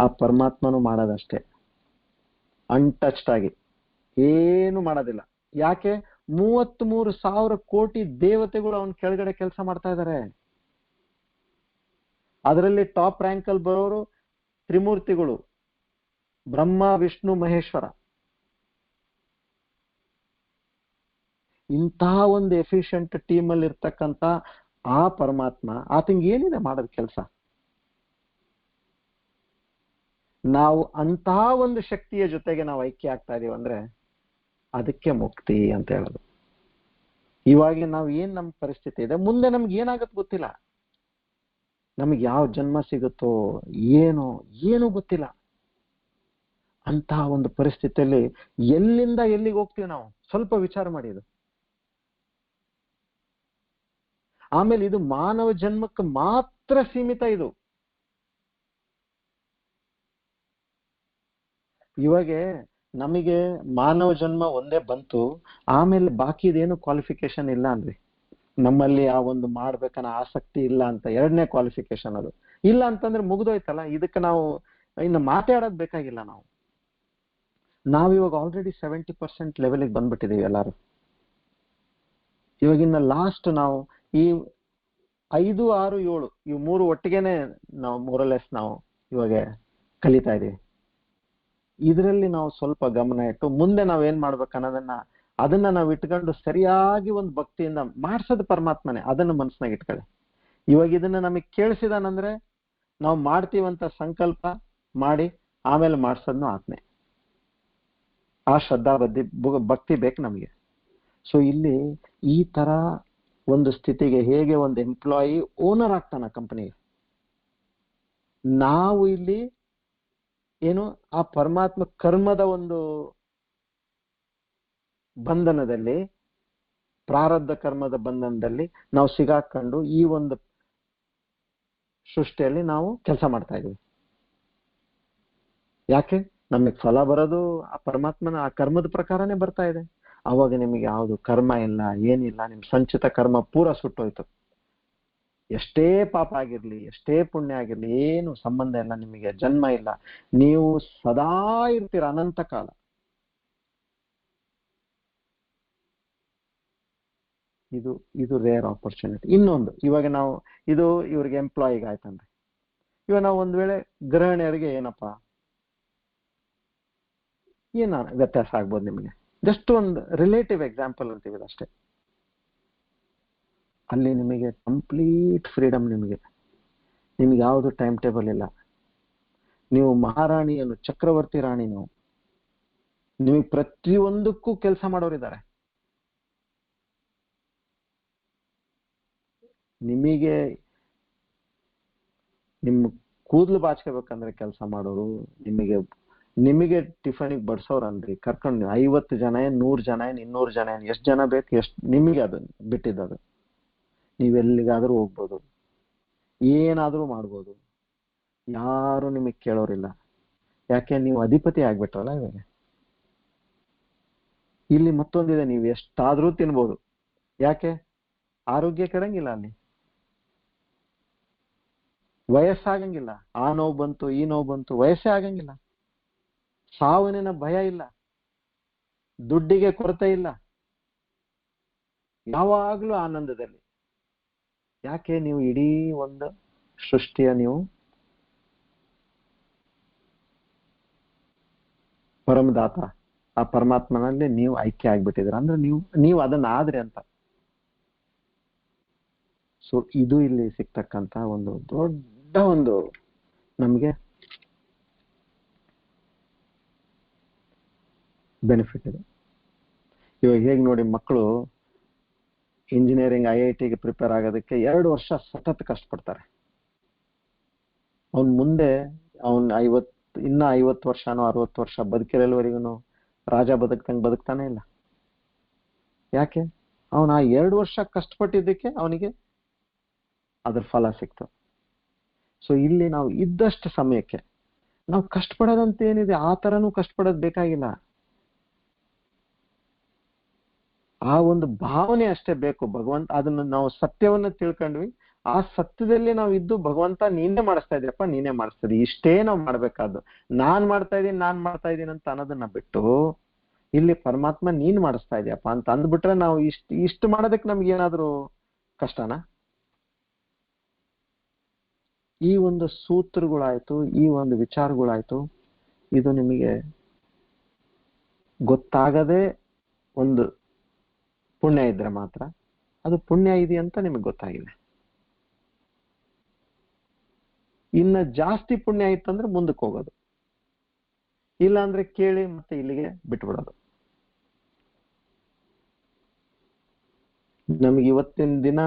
ಆ ಪರಮಾತ್ಮನು ಮಾಡೋದಷ್ಟೇ, ಅನ್ಟಚ್ಡ್ ಆಗಿ ಏನು ಮಾಡೋದಿಲ್ಲ. ಯಾಕೆ? 33,000 ಕೋಟಿ ದೇವತೆಗಳು ಅವನ ಕೆಳಗಡೆ ಕೆಲಸ ಮಾಡ್ತಾ ಇದ್ದಾರೆ. ಅದರಲ್ಲಿ ಟಾಪ್ ರ್ಯಾಂಕ್ ಅಲ್ಲಿ ಬರೋರು ತ್ರಿಮೂರ್ತಿಗಳು, ಬ್ರಹ್ಮ ವಿಷ್ಣು ಮಹೇಶ್ವರ. ಇಂತಹ ಒಂದು ಎಫಿಷಿಯಂಟ್ ಟೀಮ್ ಅಲ್ಲಿ ಇರ್ತಕ್ಕಂಥ ಆ ಪರಮಾತ್ಮ, ಆತಂಗೆ ಏನಿದೆ ಮಾಡೋದು ಕೆಲಸ? ನಾವು ಅಂತಹ ಒಂದು ಶಕ್ತಿಯ ಜೊತೆಗೆ ನಾವು ಐಕ್ಯ ಆಗ್ತಾ ಇದೀವಿ ಅಂದ್ರೆ ಅದಕ್ಕೆ ಮುಕ್ತಿ ಅಂತ ಹೇಳೋದು. ಇವಾಗ ನಾವು ಏನ್ ನಮ್ಮ ಪರಿಸ್ಥಿತಿ ಇದೆ, ಮುಂದೆ ನಮ್ಗೆ ಏನಾಗತ್ತೆ ಗೊತ್ತಿಲ್ಲ, ನಮಗೆ ಯಾವ ಜನ್ಮ ಸಿಗುತ್ತೋ ಏನು ಗೊತ್ತಿಲ್ಲ. ಅಂತಹ ಒಂದು ಪರಿಸ್ಥಿತಿಯಲ್ಲಿ ಎಲ್ಲಿಂದ ಎಲ್ಲಿಗೆ ಹೋಗ್ತೀವಿ ನಾವು ಸ್ವಲ್ಪ ವಿಚಾರ ಮಾಡಿ. ಇದು ಆಮೇಲೆ ಇದು ಮಾನವ ಜನ್ಮಕ್ಕೆ ಮಾತ್ರ ಸೀಮಿತ. ಇದು ಇವಾಗ ನಮಗೆ ಮಾನವ ಜನ್ಮ ಒಂದೇ ಬಂತು, ಆಮೇಲೆ ಬಾಕಿದೇನು ಕ್ವಾಲಿಫಿಕೇಶನ್ ಇಲ್ಲ ಅಂದ್ರಿ, ನಮ್ಮಲ್ಲಿ ಆ ಒಂದು ಮಾಡ್ಬೇಕನ್ನ ಆಸಕ್ತಿ ಇಲ್ಲ ಅಂತ ಎರಡನೇ ಕ್ವಾಲಿಫಿಕೇಶನ್. ಅದು ಇಲ್ಲ ಅಂತಂದ್ರೆ ಮುಗಿದೋಯ್ತಲ್ಲ. ಇದಕ್ಕೆ ನಾವು ಇನ್ನು ಮಾತಾಡೋದು ಬೇಕಾಗಿಲ್ಲ. ನಾವಿವಾಗ ಆಲ್ರೆಡಿ 70% ಲೆವೆಲ್ಗೆ ಬಂದ್ಬಿಟ್ಟಿದೀವಿ ಎಲ್ಲಾರು. ಇವಾಗಿನ ಲಾಸ್ಟ್ ನಾವು ಈ 5, 6, 7 ಇವು 3 ಒಟ್ಟಿಗೆನೆ ನಾವು ಮೊರಲೆಸ್ ನಾವು ಇವಾಗ ಕಲಿತಾ ಇದೀವಿ. ಇದರಲ್ಲಿ ನಾವು ಸ್ವಲ್ಪ ಗಮನ ಇಟ್ಟು ಮುಂದೆ ನಾವೇನ್ ಮಾಡ್ಬೇಕು ಅನ್ನೋದನ್ನ ಅದನ್ನ ನಾವು ಇಟ್ಕೊಂಡು ಸರಿಯಾಗಿ ಒಂದು ಭಕ್ತಿಯಿಂದ ಮಾಡ್ಸೋದು ಪರಮಾತ್ಮನೇ. ಅದನ್ನ ಮನಸ್ಸಿನಾಗ ಇಟ್ಕೊಳ್ಳಿ. ಇವಾಗ ಇದನ್ನ ನಮಗೆ ಕೇಳಿಸಿದಾನಂದ್ರೆ ನಾವು ಮಾಡ್ತೀವಂತ ಸಂಕಲ್ಪ ಮಾಡಿ ಆಮೇಲೆ ಮಾಡ್ಸೋದ್ನು ಆತ್ಮೆ. ಆ ಶ್ರದ್ಧಾ ಭಕ್ತಿ ಬೇಕು ನಮಗೆ. ಸೊ ಇಲ್ಲಿ ಈ ತರ ಒಂದು ಸ್ಥಿತಿಗೆ ಹೇಗೆ ಒಂದು ಎಂಪ್ಲಾಯಿ ಓನರ್ ಆಗ್ತಾನ ಕಂಪನಿಗೆ, ನಾವು ಇಲ್ಲಿ ಏನು ಆ ಪರಮಾತ್ಮ ಕರ್ಮದ ಒಂದು ಬಂಧನದಲ್ಲಿ, ಪ್ರಾರಬ್ಧ ಕರ್ಮದ ಬಂಧನದಲ್ಲಿ ನಾವು ಸಿಗಾಕೊಂಡು ಈ ಒಂದು ಸೃಷ್ಟಿಯಲ್ಲಿ ನಾವು ಕೆಲಸ ಮಾಡ್ತಾ ಇದೀವಿ. ಯಾಕೆ? ನಮಗೆ ಫಲ ಬರೋದು ಆ ಪರಮಾತ್ಮನ ಆ ಕರ್ಮದ ಪ್ರಕಾರನೇ ಬರ್ತಾ ಇದೆ. ಅವಾಗ ನಿಮಗೆ ಯಾವುದು ಕರ್ಮ ಇಲ್ಲ, ಏನಿಲ್ಲ, ನಿಮ್ ಸಂಚಿತ ಕರ್ಮ ಪೂರ ಸುಟ್ಟೋಯ್ತು. ಎಷ್ಟೇ ಪಾಪ ಆಗಿರ್ಲಿ, ಎಷ್ಟೇ ಪುಣ್ಯ ಆಗಿರ್ಲಿ, ಏನು ಸಂಬಂಧ ಇಲ್ಲ, ನಿಮಗೆ ಜನ್ಮ ಇಲ್ಲ, ನೀವು ಸದಾ ಇರ್ತೀರ ಅನಂತ ಕಾಲ. ಇದು ಇದು ರೇರ್ ಆಪರ್ಚುನಿಟಿ. ಇನ್ನೊಂದು, ಇವಾಗ ನಾವು ಇದು ಇವ್ರಿಗೆ ಎಂಪ್ಲಾಯಿಗೆ ಆಯ್ತಂದ್ರೆ, ಇವಾಗ ನಾವು ಒಂದ್ ವೇಳೆ ಗೃಹಿಣಿಯರಿಗೆ ಏನಪ್ಪಾ ಏನ ವ್ಯತ್ಯಾಸ ಆಗ್ಬೋದು ನಿಮಗೆ? ಜಸ್ಟ್ ಒಂದು ರಿಲೇಟಿವ್ ಎಕ್ಸಾಂಪಲ್ ಅಂತೀವಿ ಅಷ್ಟೇ. ಅಲ್ಲಿ ನಿಮಗೆ ಕಂಪ್ಲೀಟ್ ಫ್ರೀಡಮ್, ನಿಮಗೆ ಯಾವುದು ಟೈಮ್ ಟೇಬಲ್ ಇಲ್ಲ. ನೀವು ಮಹಾರಾಣಿಯನ್ನು, ಚಕ್ರವರ್ತಿ ರಾಣಿ ನೀವು. ನಿಮಗೆ ಪ್ರತಿಯೊಂದಕ್ಕೂ ಕೆಲಸ ಮಾಡೋರಿದ್ದಾರೆ. ನಿಮಗೆ ನಿಮ್ಮ ಕೂದಲು ಬಾಚ್ಕೋಬೇಕಂದ್ರೆ ಕೆಲಸ ಮಾಡೋರು, ನಿಮಗೆ ಟಿಫನಿಗೆ ಬಡ್ಸೋರಲ್ರಿ, ಕರ್ಕೊಂಡು 50 ಜನ ಏನ್ 100 ಜನ ಏನ್ 200 ಜನ ಏನ್ ಎಷ್ಟು ಜನ ಬೇಕು, ಎಷ್ಟು ನಿಮಗೆ ಅದು ಬಿಟ್ಟಿದ್ದದು. ನೀವೆಲ್ಲಿಗಾದ್ರೂ ಹೋಗ್ಬೋದು, ಏನಾದ್ರೂ ಮಾಡ್ಬೋದು, ಯಾರು ನಿಮಗೆ ಕೇಳೋರಿಲ್ಲ. ಯಾಕೆ? ನೀವು ಅಧಿಪತಿ ಆಗ್ಬಿಟ್ರಲ್ಲ ಇವಾಗ. ಇಲ್ಲಿ ಮತ್ತೊಂದಿದೆ, ನೀವು ಎಷ್ಟಾದ್ರೂ ತಿನ್ಬೋದು. ಯಾಕೆ? ಆರೋಗ್ಯ ಕೆಡಂಗಿಲ್ಲ, ಅಲ್ಲಿ ವಯಸ್ಸಾಗಂಗಿಲ್ಲ. ಆ ನೋವು ಬಂತು, ಈ ನೋವು ಬಂತು, ವಯಸ್ಸೇ ಆಗಂಗಿಲ್ಲ. ಸಾವಿನ ಭಯ ಇಲ್ಲ, ದುಡ್ಡಿಗೆ ಕೊರತೆ ಇಲ್ಲ, ಯಾವಾಗ್ಲೂ ಆನಂದದಲ್ಲಿ. ಯಾಕೆ? ನೀವು ಇಡೀ ಒಂದು ಸೃಷ್ಟಿಯ ನೀವು ಪರಮದಾತ, ಆ ಪರಮಾತ್ಮನಲ್ಲಿ ನೀವು ಐಕ್ಯ ಆಗ್ಬಿಟ್ಟಿದ್ರ, ಅಂದ್ರೆ ನೀವು ಅದನ್ನ ಆದ್ರಿ ಅಂತ. ಸೊ ಇದು ಇಲ್ಲಿ ಸಿಗ್ತಕ್ಕಂತ ಒಂದು ದೊಡ್ಡ ಒಂದು ನಮ್ಗೆ ಬೆನಿಫಿಟ್ ಇದೆ. ಇವಾಗ ಹೇಗೆ ನೋಡಿ, ಮಕ್ಕಳು ಇಂಜಿನಿಯರಿಂಗ್ IIT-ಗೆ ಪ್ರಿಪೇರ್ ಆಗೋದಕ್ಕೆ 2 ವರ್ಷ ಸತತ ಕಷ್ಟಪಡ್ತಾರೆ. ಮುಂದೆ ಅವನ್ 50 ವರ್ಷನೋ 60 ವರ್ಷ ಬದುಕಿರಲ್ವರೆಗೂ ರಾಜ ಬದುಕ್ತಂಗೆ ಬದುಕ್ತಾನೆ ಇಲ್ಲ. ಯಾಕೆ? ಅವನ ಆ 2 ವರ್ಷ ಕಷ್ಟಪಟ್ಟಿದ್ದಕ್ಕೆ ಅವನಿಗೆ ಅದ್ರ ಫಲ ಸಿಕ್ತು. ಸೊ ಇಲ್ಲಿ ನಾವು ಇದ್ದಷ್ಟು ಸಮಯಕ್ಕೆ ನಾವು ಕಷ್ಟಪಡೋದಂತ ಏನಿದೆ, ಆ ತರನೂ ಕಷ್ಟಪಡೋದು ಬೇಕಾಗಿಲ್ಲ. ಆ ಒಂದು ಭಾವನೆ ಅಷ್ಟೇ ಬೇಕು. ಭಗವಂತ ಅದನ್ನ ನಾವು ಸತ್ಯವನ್ನ ತಿಳ್ಕೊಂಡ್ವಿ, ಆ ಸತ್ಯದಲ್ಲಿ ನಾವು ಇದ್ದು ಭಗವಂತ ನೀನೇ ಮಾಡಿಸ್ತಾ ಇದೀಯಪ್ಪ, ನೀನೇ ಮಾಡಿಸ್ತಾ ಇದೀಯ, ಇಷ್ಟೇ ನಾವು ಮಾಡ್ಬೇಕಾದ್ದು. ನಾನ್ ಮಾಡ್ತಾ ಇದ್ದೀನಿ ಅಂತ ಅನ್ನೋದನ್ನ ಬಿಟ್ಟು, ಇಲ್ಲಿ ಪರಮಾತ್ಮ ನೀನ್ ಮಾಡಿಸ್ತಾ ಇದೀಯಪ್ಪ ಅಂತ ಅಂದ್ಬಿಟ್ರೆ ನಾವು ಇಷ್ಟು ಮಾಡೋದಕ್ಕೆ ನಮ್ಗೆ ಏನಾದ್ರು ಕಷ್ಟನಾ? ಈ ಒಂದು ಸೂತ್ರಗಳಾಯ್ತು, ಈ ಒಂದು ವಿಚಾರಗಳಾಯ್ತು, ಇದು ನಿಮಗೆ ಗೊತ್ತಾಗದೆ ಒಂದು ಪುಣ್ಯ ಇದ್ರೆ ಮಾತ್ರ ಅದು ಪುಣ್ಯ ಇದೆ ಅಂತ ನಿಮಗೆ ಗೊತ್ತಾಗಿದೆ. ಇನ್ನ ಜಾಸ್ತಿ ಪುಣ್ಯ ಇತ್ತಂದ್ರೆ ಮುಂದಕ್ಕೆ ಹೋಗೋದು, ಇಲ್ಲ ಅಂದ್ರೆ ಕೇಳಿ ಮತ್ತೆ ಇಲ್ಲಿಗೆ ಬಿಟ್ಬಿಡೋದು. ನಮ್ಗೆ ಇವತ್ತಿನ ದಿನ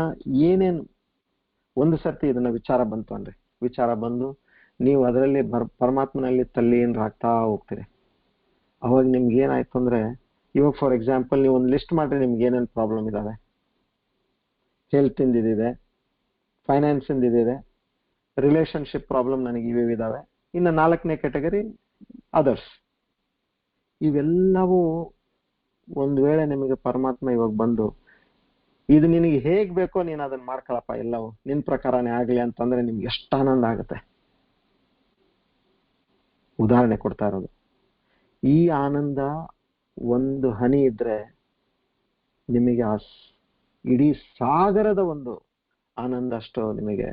ಏನೇನು ಒಂದು ಸರ್ತಿ ಇದನ್ನ ವಿಚಾರ ಬಂದು ನೀವು ಅದರಲ್ಲಿ ಪರಮಾತ್ಮನಲ್ಲಿ ತಲ್ಲೀನರಾಗ್ತಾ ಹೋಗ್ತೀರಿ. ಅವಾಗ ನಿಮ್ಗೆ ಏನಾಯ್ತು ಅಂದ್ರೆ, ಇವಾಗ ಫಾರ್ ಎಕ್ಸಾಂಪಲ್ ನೀವು ಒಂದು ಲಿಸ್ಟ್ ಮಾಡ್ರಿ, ನಿಮ್ಗೆ ಏನೇನು ಪ್ರಾಬ್ಲಮ್ ಇದಾವೆ. ಹೆಲ್ತ್ ಇಂದಿದೆ, ಫೈನಾನ್ಸ್ ಇಂದಿದೆ, ರಿಲೇಶನ್ಶಿಪ್ ಪ್ರಾಬ್ಲಮ್ ನನಗೆ ಇದಾವೆ, ಇನ್ನು 4ನೇ ಕ್ಯಾಟಗರಿ ಅದರ್ಸ್. ಇವೆಲ್ಲವೂ ಒಂದ್ ವೇಳೆ ನಿಮಗೆ ಪರಮಾತ್ಮ ಇವಾಗ ಬಂದು ಇದು ನಿನಗೆ ಹೇಗ್ ಬೇಕೋ ನೀನ್ ಅದನ್ನ ಮಾಡ್ಕೊಳಪ್ಪ, ಎಲ್ಲವೂ ನಿನ್ ಪ್ರಕಾರನೇ ಆಗ್ಲಿ ಅಂತಂದ್ರೆ ನಿಮ್ಗೆ ಎಷ್ಟು ಆನಂದ ಆಗುತ್ತೆ. ಉದಾಹರಣೆ ಕೊಡ್ತಾ ಇರೋದು, ಈ ಆನಂದ ಒಂದು ಹನಿ ಇದ್ರೆ ನಿಮಗೆ ಆ ಇಡೀ ಸಾಗರದ ಒಂದು ಆನಂದ ಅಷ್ಟು ನಿಮಗೆ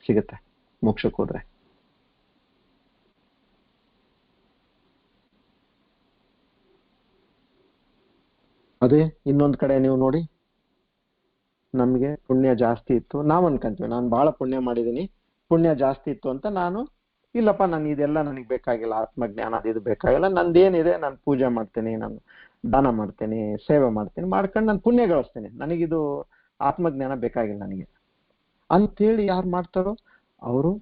ಸಿಗುತ್ತೆ ಮೋಕ್ಷಕ್ಕೆ ಹೋದ್ರೆ. ಅದೇ ಇನ್ನೊಂದ್ ಕಡೆ ನೀವು ನೋಡಿ, ನಮ್ಗೆ ಪುಣ್ಯ ಜಾಸ್ತಿ ಇತ್ತು, ನಾವ್ ಅನ್ಕೊಂತೀವಿ ನಾನು ಬಹಳ ಪುಣ್ಯ ಮಾಡಿದೀನಿ, ಪುಣ್ಯ ಜಾಸ್ತಿ ಇತ್ತು ಅಂತ ನಾನು, ಇಲ್ಲಪ್ಪ ನಾನು ಇದೆಲ್ಲ ನನಗೆ ಬೇಕಾಗಿಲ್ಲ, ಆತ್ಮಜ್ಞಾನ ಇದು ಬೇಕಾಗಿಲ್ಲ, ನಂದೇನಿದೆ ನಾನು ಪೂಜೆ ಮಾಡ್ತೀನಿ, ನಾನು ದಾನ ಮಾಡ್ತೀನಿ, ಸೇವೆ ಮಾಡ್ತೀನಿ, ಮಾಡ್ಕೊಂಡು ನಾನು ಪುಣ್ಯ ಗಳಿಸ್ತೀನಿ, ನನಗಿದು ಆತ್ಮಜ್ಞಾನ ಬೇಕಾಗಿಲ್ಲ ನನಗೆ ಅಂತೇಳಿ ಯಾರು ಮಾಡ್ತಾರೋ ಅವರು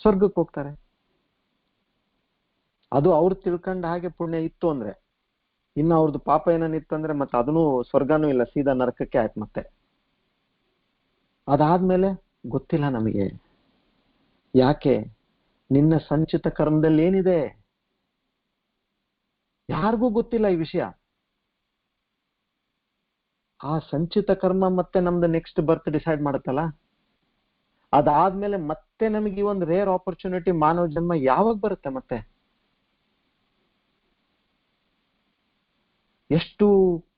ಸ್ವರ್ಗಕ್ಕೆ ಹೋಗ್ತಾರೆ. ಅದು ಅವ್ರು ತಿಳ್ಕೊಂಡ ಹಾಗೆ ಪುಣ್ಯ ಇತ್ತು ಅಂದ್ರೆ. ಇನ್ನು ಅವ್ರದ್ದು ಪಾಪ ಏನೇನಿತ್ತಂದ್ರೆ ಮತ್ತೆ ಅದನ್ನು ಸ್ವರ್ಗನೂ ಇಲ್ಲ, ಸೀದಾ ನರಕಕ್ಕೆ ಆಯ್ತು. ಮತ್ತೆ ಅದಾದ್ಮೇಲೆ ಗೊತ್ತಿಲ್ಲ ನಮಗೆ. ಯಾಕೆ? ನಿನ್ನ ಸಂಚಿತ ಕರ್ಮದಲ್ಲಿ ಏನಿದೆ ಯಾರಿಗೂ ಗೊತ್ತಿಲ್ಲ ಈ ವಿಷಯ. ಆ ಸಂಚಿತ ಕರ್ಮ ಮತ್ತೆ ನಮ್ದು ನೆಕ್ಸ್ಟ್ ಬರ್ತ್ ಡಿಸೈಡ್ ಮಾಡುತ್ತಲ್ಲ. ಅದಾದ್ಮೇಲೆ ಮತ್ತೆ ನಮಗೆ ಈ ಒಂದು ರೇರ್ ಆಪರ್ಚುನಿಟಿ ಮಾನವ ಜನ್ಮ ಯಾವಾಗ ಬರುತ್ತೆ? ಮತ್ತೆ ಎಷ್ಟು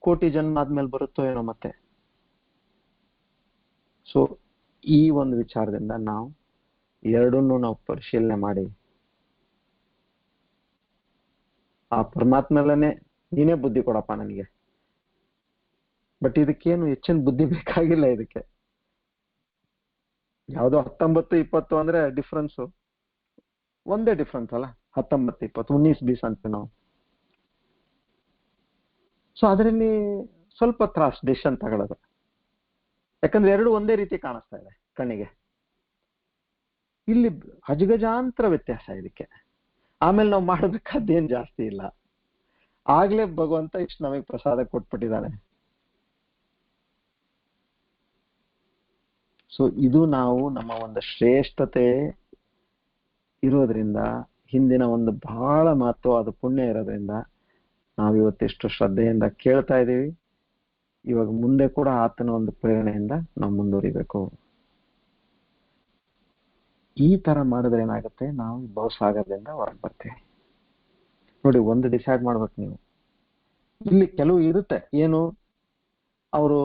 ಕೋಟಿ ಜನ್ಮ ಆದ್ಮೇಲೆ ಬರುತ್ತೋ ಏನೋ ಮತ್ತೆ. ಸೊ ಈ ಒಂದು ವಿಚಾರದಿಂದ ನಾವು ಎರಡನ್ನೂ ನಾವು ಪರಿಶೀಲನೆ ಮಾಡಿ ಆ ಪರಮಾತ್ಮಲ್ಲೇ ನೀನೇ ಬುದ್ಧಿ ಕೊಡಪ್ಪ ನನಗೆ. ಬಟ್ ಇದಕ್ಕೇನು ಹೆಚ್ಚಿನ ಬುದ್ಧಿ ಬೇಕಾಗಿಲ್ಲ. ಇದಕ್ಕೆ ಯಾವುದೋ 19, 20 ಅಂದ್ರೆ ಡಿಫ್ರೆನ್ಸು ಒಂದೇ ಡಿಫ್ರೆನ್ಸ್ ಅಲ್ಲ. 19, 20, 19, 20 ಅಂತೀವಿ ನಾವು. ಸೊ ಅದರಲ್ಲಿ ಸ್ವಲ್ಪ ತ್ರಾಸ್ ಡಿಸಿಷನ್ ತಗೊಳ್ಳೋದು. ಯಾಕಂದ್ರೆ ಎರಡು ಒಂದೇ ರೀತಿ ಕಾಣಿಸ್ತಾ ಇದೆ ಕಣ್ಣಿಗೆ. ಇಲ್ಲಿ ಅಜಗಜಾಂತರ ವ್ಯತ್ಯಾಸ ಇದಕ್ಕೆ. ಆಮೇಲೆ ನಾವು ಮಾಡಬೇಕಾದ್ದೇನ್ ಜಾಸ್ತಿ ಇಲ್ಲ. ಆಗ್ಲೇ ಭಗವಂತ ಇಷ್ಟು ನಮಗೆ ಪ್ರಸಾದ ಕೊಟ್ಬಿಟ್ಟಿದ್ದಾನೆ. ಸೊ ಇದು ನಾವು ನಮ್ಮ ಒಂದು ಶ್ರೇಷ್ಠತೆ ಇರೋದ್ರಿಂದ, ಹಿಂದಿನ ಒಂದು ಬಹಳ ಮಹತ್ವವಾದ ಪುಣ್ಯ ಇರೋದ್ರಿಂದ ನಾವು ಇವತ್ತಿಷ್ಟು ಶ್ರದ್ಧೆಯಿಂದ ಕೇಳ್ತಾ ಇದ್ದೀವಿ. ಇವಾಗ ಮುಂದೆ ಕೂಡ ಆತನ ಒಂದು ಪ್ರೇರಣೆಯಿಂದ ನಾವು ಮುಂದುವರಿಬೇಕು. ಈ ತರ ಮಾಡಿದ್ರೆ ಏನಾಗುತ್ತೆ, ನಾವು ಬಹುಸಾಗರದಿಂದ ಹೊರಗೆ ಬರ್ತೀವಿ. ನೋಡಿ, ಒಂದು ಡಿಸೈಡ್ ಮಾಡ್ಬೇಕು ನೀವು. ಇಲ್ಲಿ ಕೆಲವು ಇರುತ್ತೆ, ಏನು ಅವರು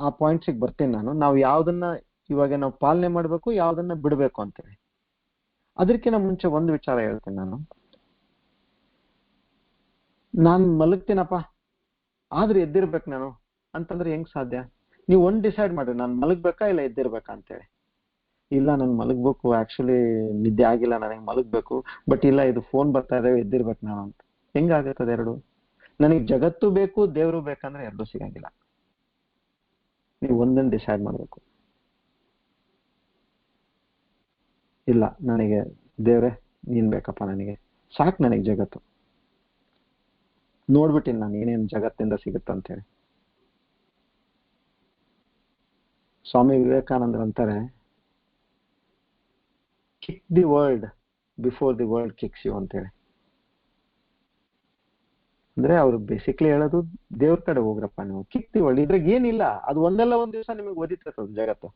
ಆ ಪಾಯಿಂಟ್ಸಿಗೆ ಬರ್ತೀನಿ ನಾನು. ನಾವು ಯಾವ್ದನ್ನ ಇವಾಗ ನಾವು ಪಾಲನೆ ಮಾಡ್ಬೇಕು, ಯಾವ್ದನ್ನ ಬಿಡ್ಬೇಕು ಅಂತೇಳಿ. ಅದಕ್ಕಿಂತ ಮುಂಚೆ ಒಂದು ವಿಚಾರ ಹೇಳ್ತೀನಿ ನಾನು ಮಲಗ್ತೀನಪ್ಪ ಆದ್ರೆ ಎದ್ದಿರ್ಬೇಕು ನಾನು ಅಂತಂದ್ರೆ ಹೆಂಗ್ ಸಾಧ್ಯ? ನೀವು ಒಂದ್ ಡಿಸೈಡ್ ಮಾಡ್ರಿ, ನಾನು ಮಲಗ್ಬೇಕಾ ಇಲ್ಲ ಎದ್ದಿರ್ಬೇಕಾ ಅಂತೇಳಿ. ಇಲ್ಲ ನಾನು ಮಲಗ್ಬೇಕು, ಆಕ್ಚುಲಿ ನಿದ್ದೆ ಆಗಿಲ್ಲ, ನನಗೆ ಮಲಗ್ಬೇಕು, ಬಟ್ ಇಲ್ಲ ಇದು ಫೋನ್ ಬರ್ತಾ ಇದಾವೆ ಎದ್ದಿರ್ಬೇಕು ನಾನು ಅಂತ. ಹೆಂಗಾಗತ್ತದ ಎರಡು? ನನಗೆ ಜಗತ್ತು ಬೇಕು, ದೇವ್ರು ಬೇಕಂದ್ರೆ ಎರಡು ಸಿಗಂಗಿಲ್ಲ. ನೀವು ಒಂದನ್ನು ಡಿಸೈಡ್ ಮಾಡ್ಬೇಕು. ಇಲ್ಲ ನನಗೆ ದೇವ್ರೆ ನೀನ್ ಬೇಕಪ್ಪ, ನನಗೆ ಸಾಕು, ನನಗೆ ಜಗತ್ತು ನೋಡ್ಬಿಟ್ಟಿನಿ ನಾನು ಏನೇನು ಜಗತ್ತಿಂದ ಸಿಗುತ್ತಂತ ಹೇಳಿ. ಸ್ವಾಮಿ ವಿವೇಕಾನಂದ್ರ ಅಂತಾರೆ, kick the world before the world kicks you ಅಂತೇಳಿ. ಅಂದ್ರೆ ಅವ್ರು ಬೇಸಿಕ್ಲಿ ಹೇಳೋದು ದೇವ್ರ ಕಡೆ ಹೋಗ್ರಪ್ಪ, ನೀವು ಕಿಕ್ ದಿ ವರ್ಲ್ಡ್. ಇದ್ರಾಗ ಏನಿಲ್ಲ, ಅದು ಒಂದಲ್ಲ ಒಂದ್ ದಿವಸ ನಿಮಗೆ ಒದಿತದ ಜಗತ್ತು.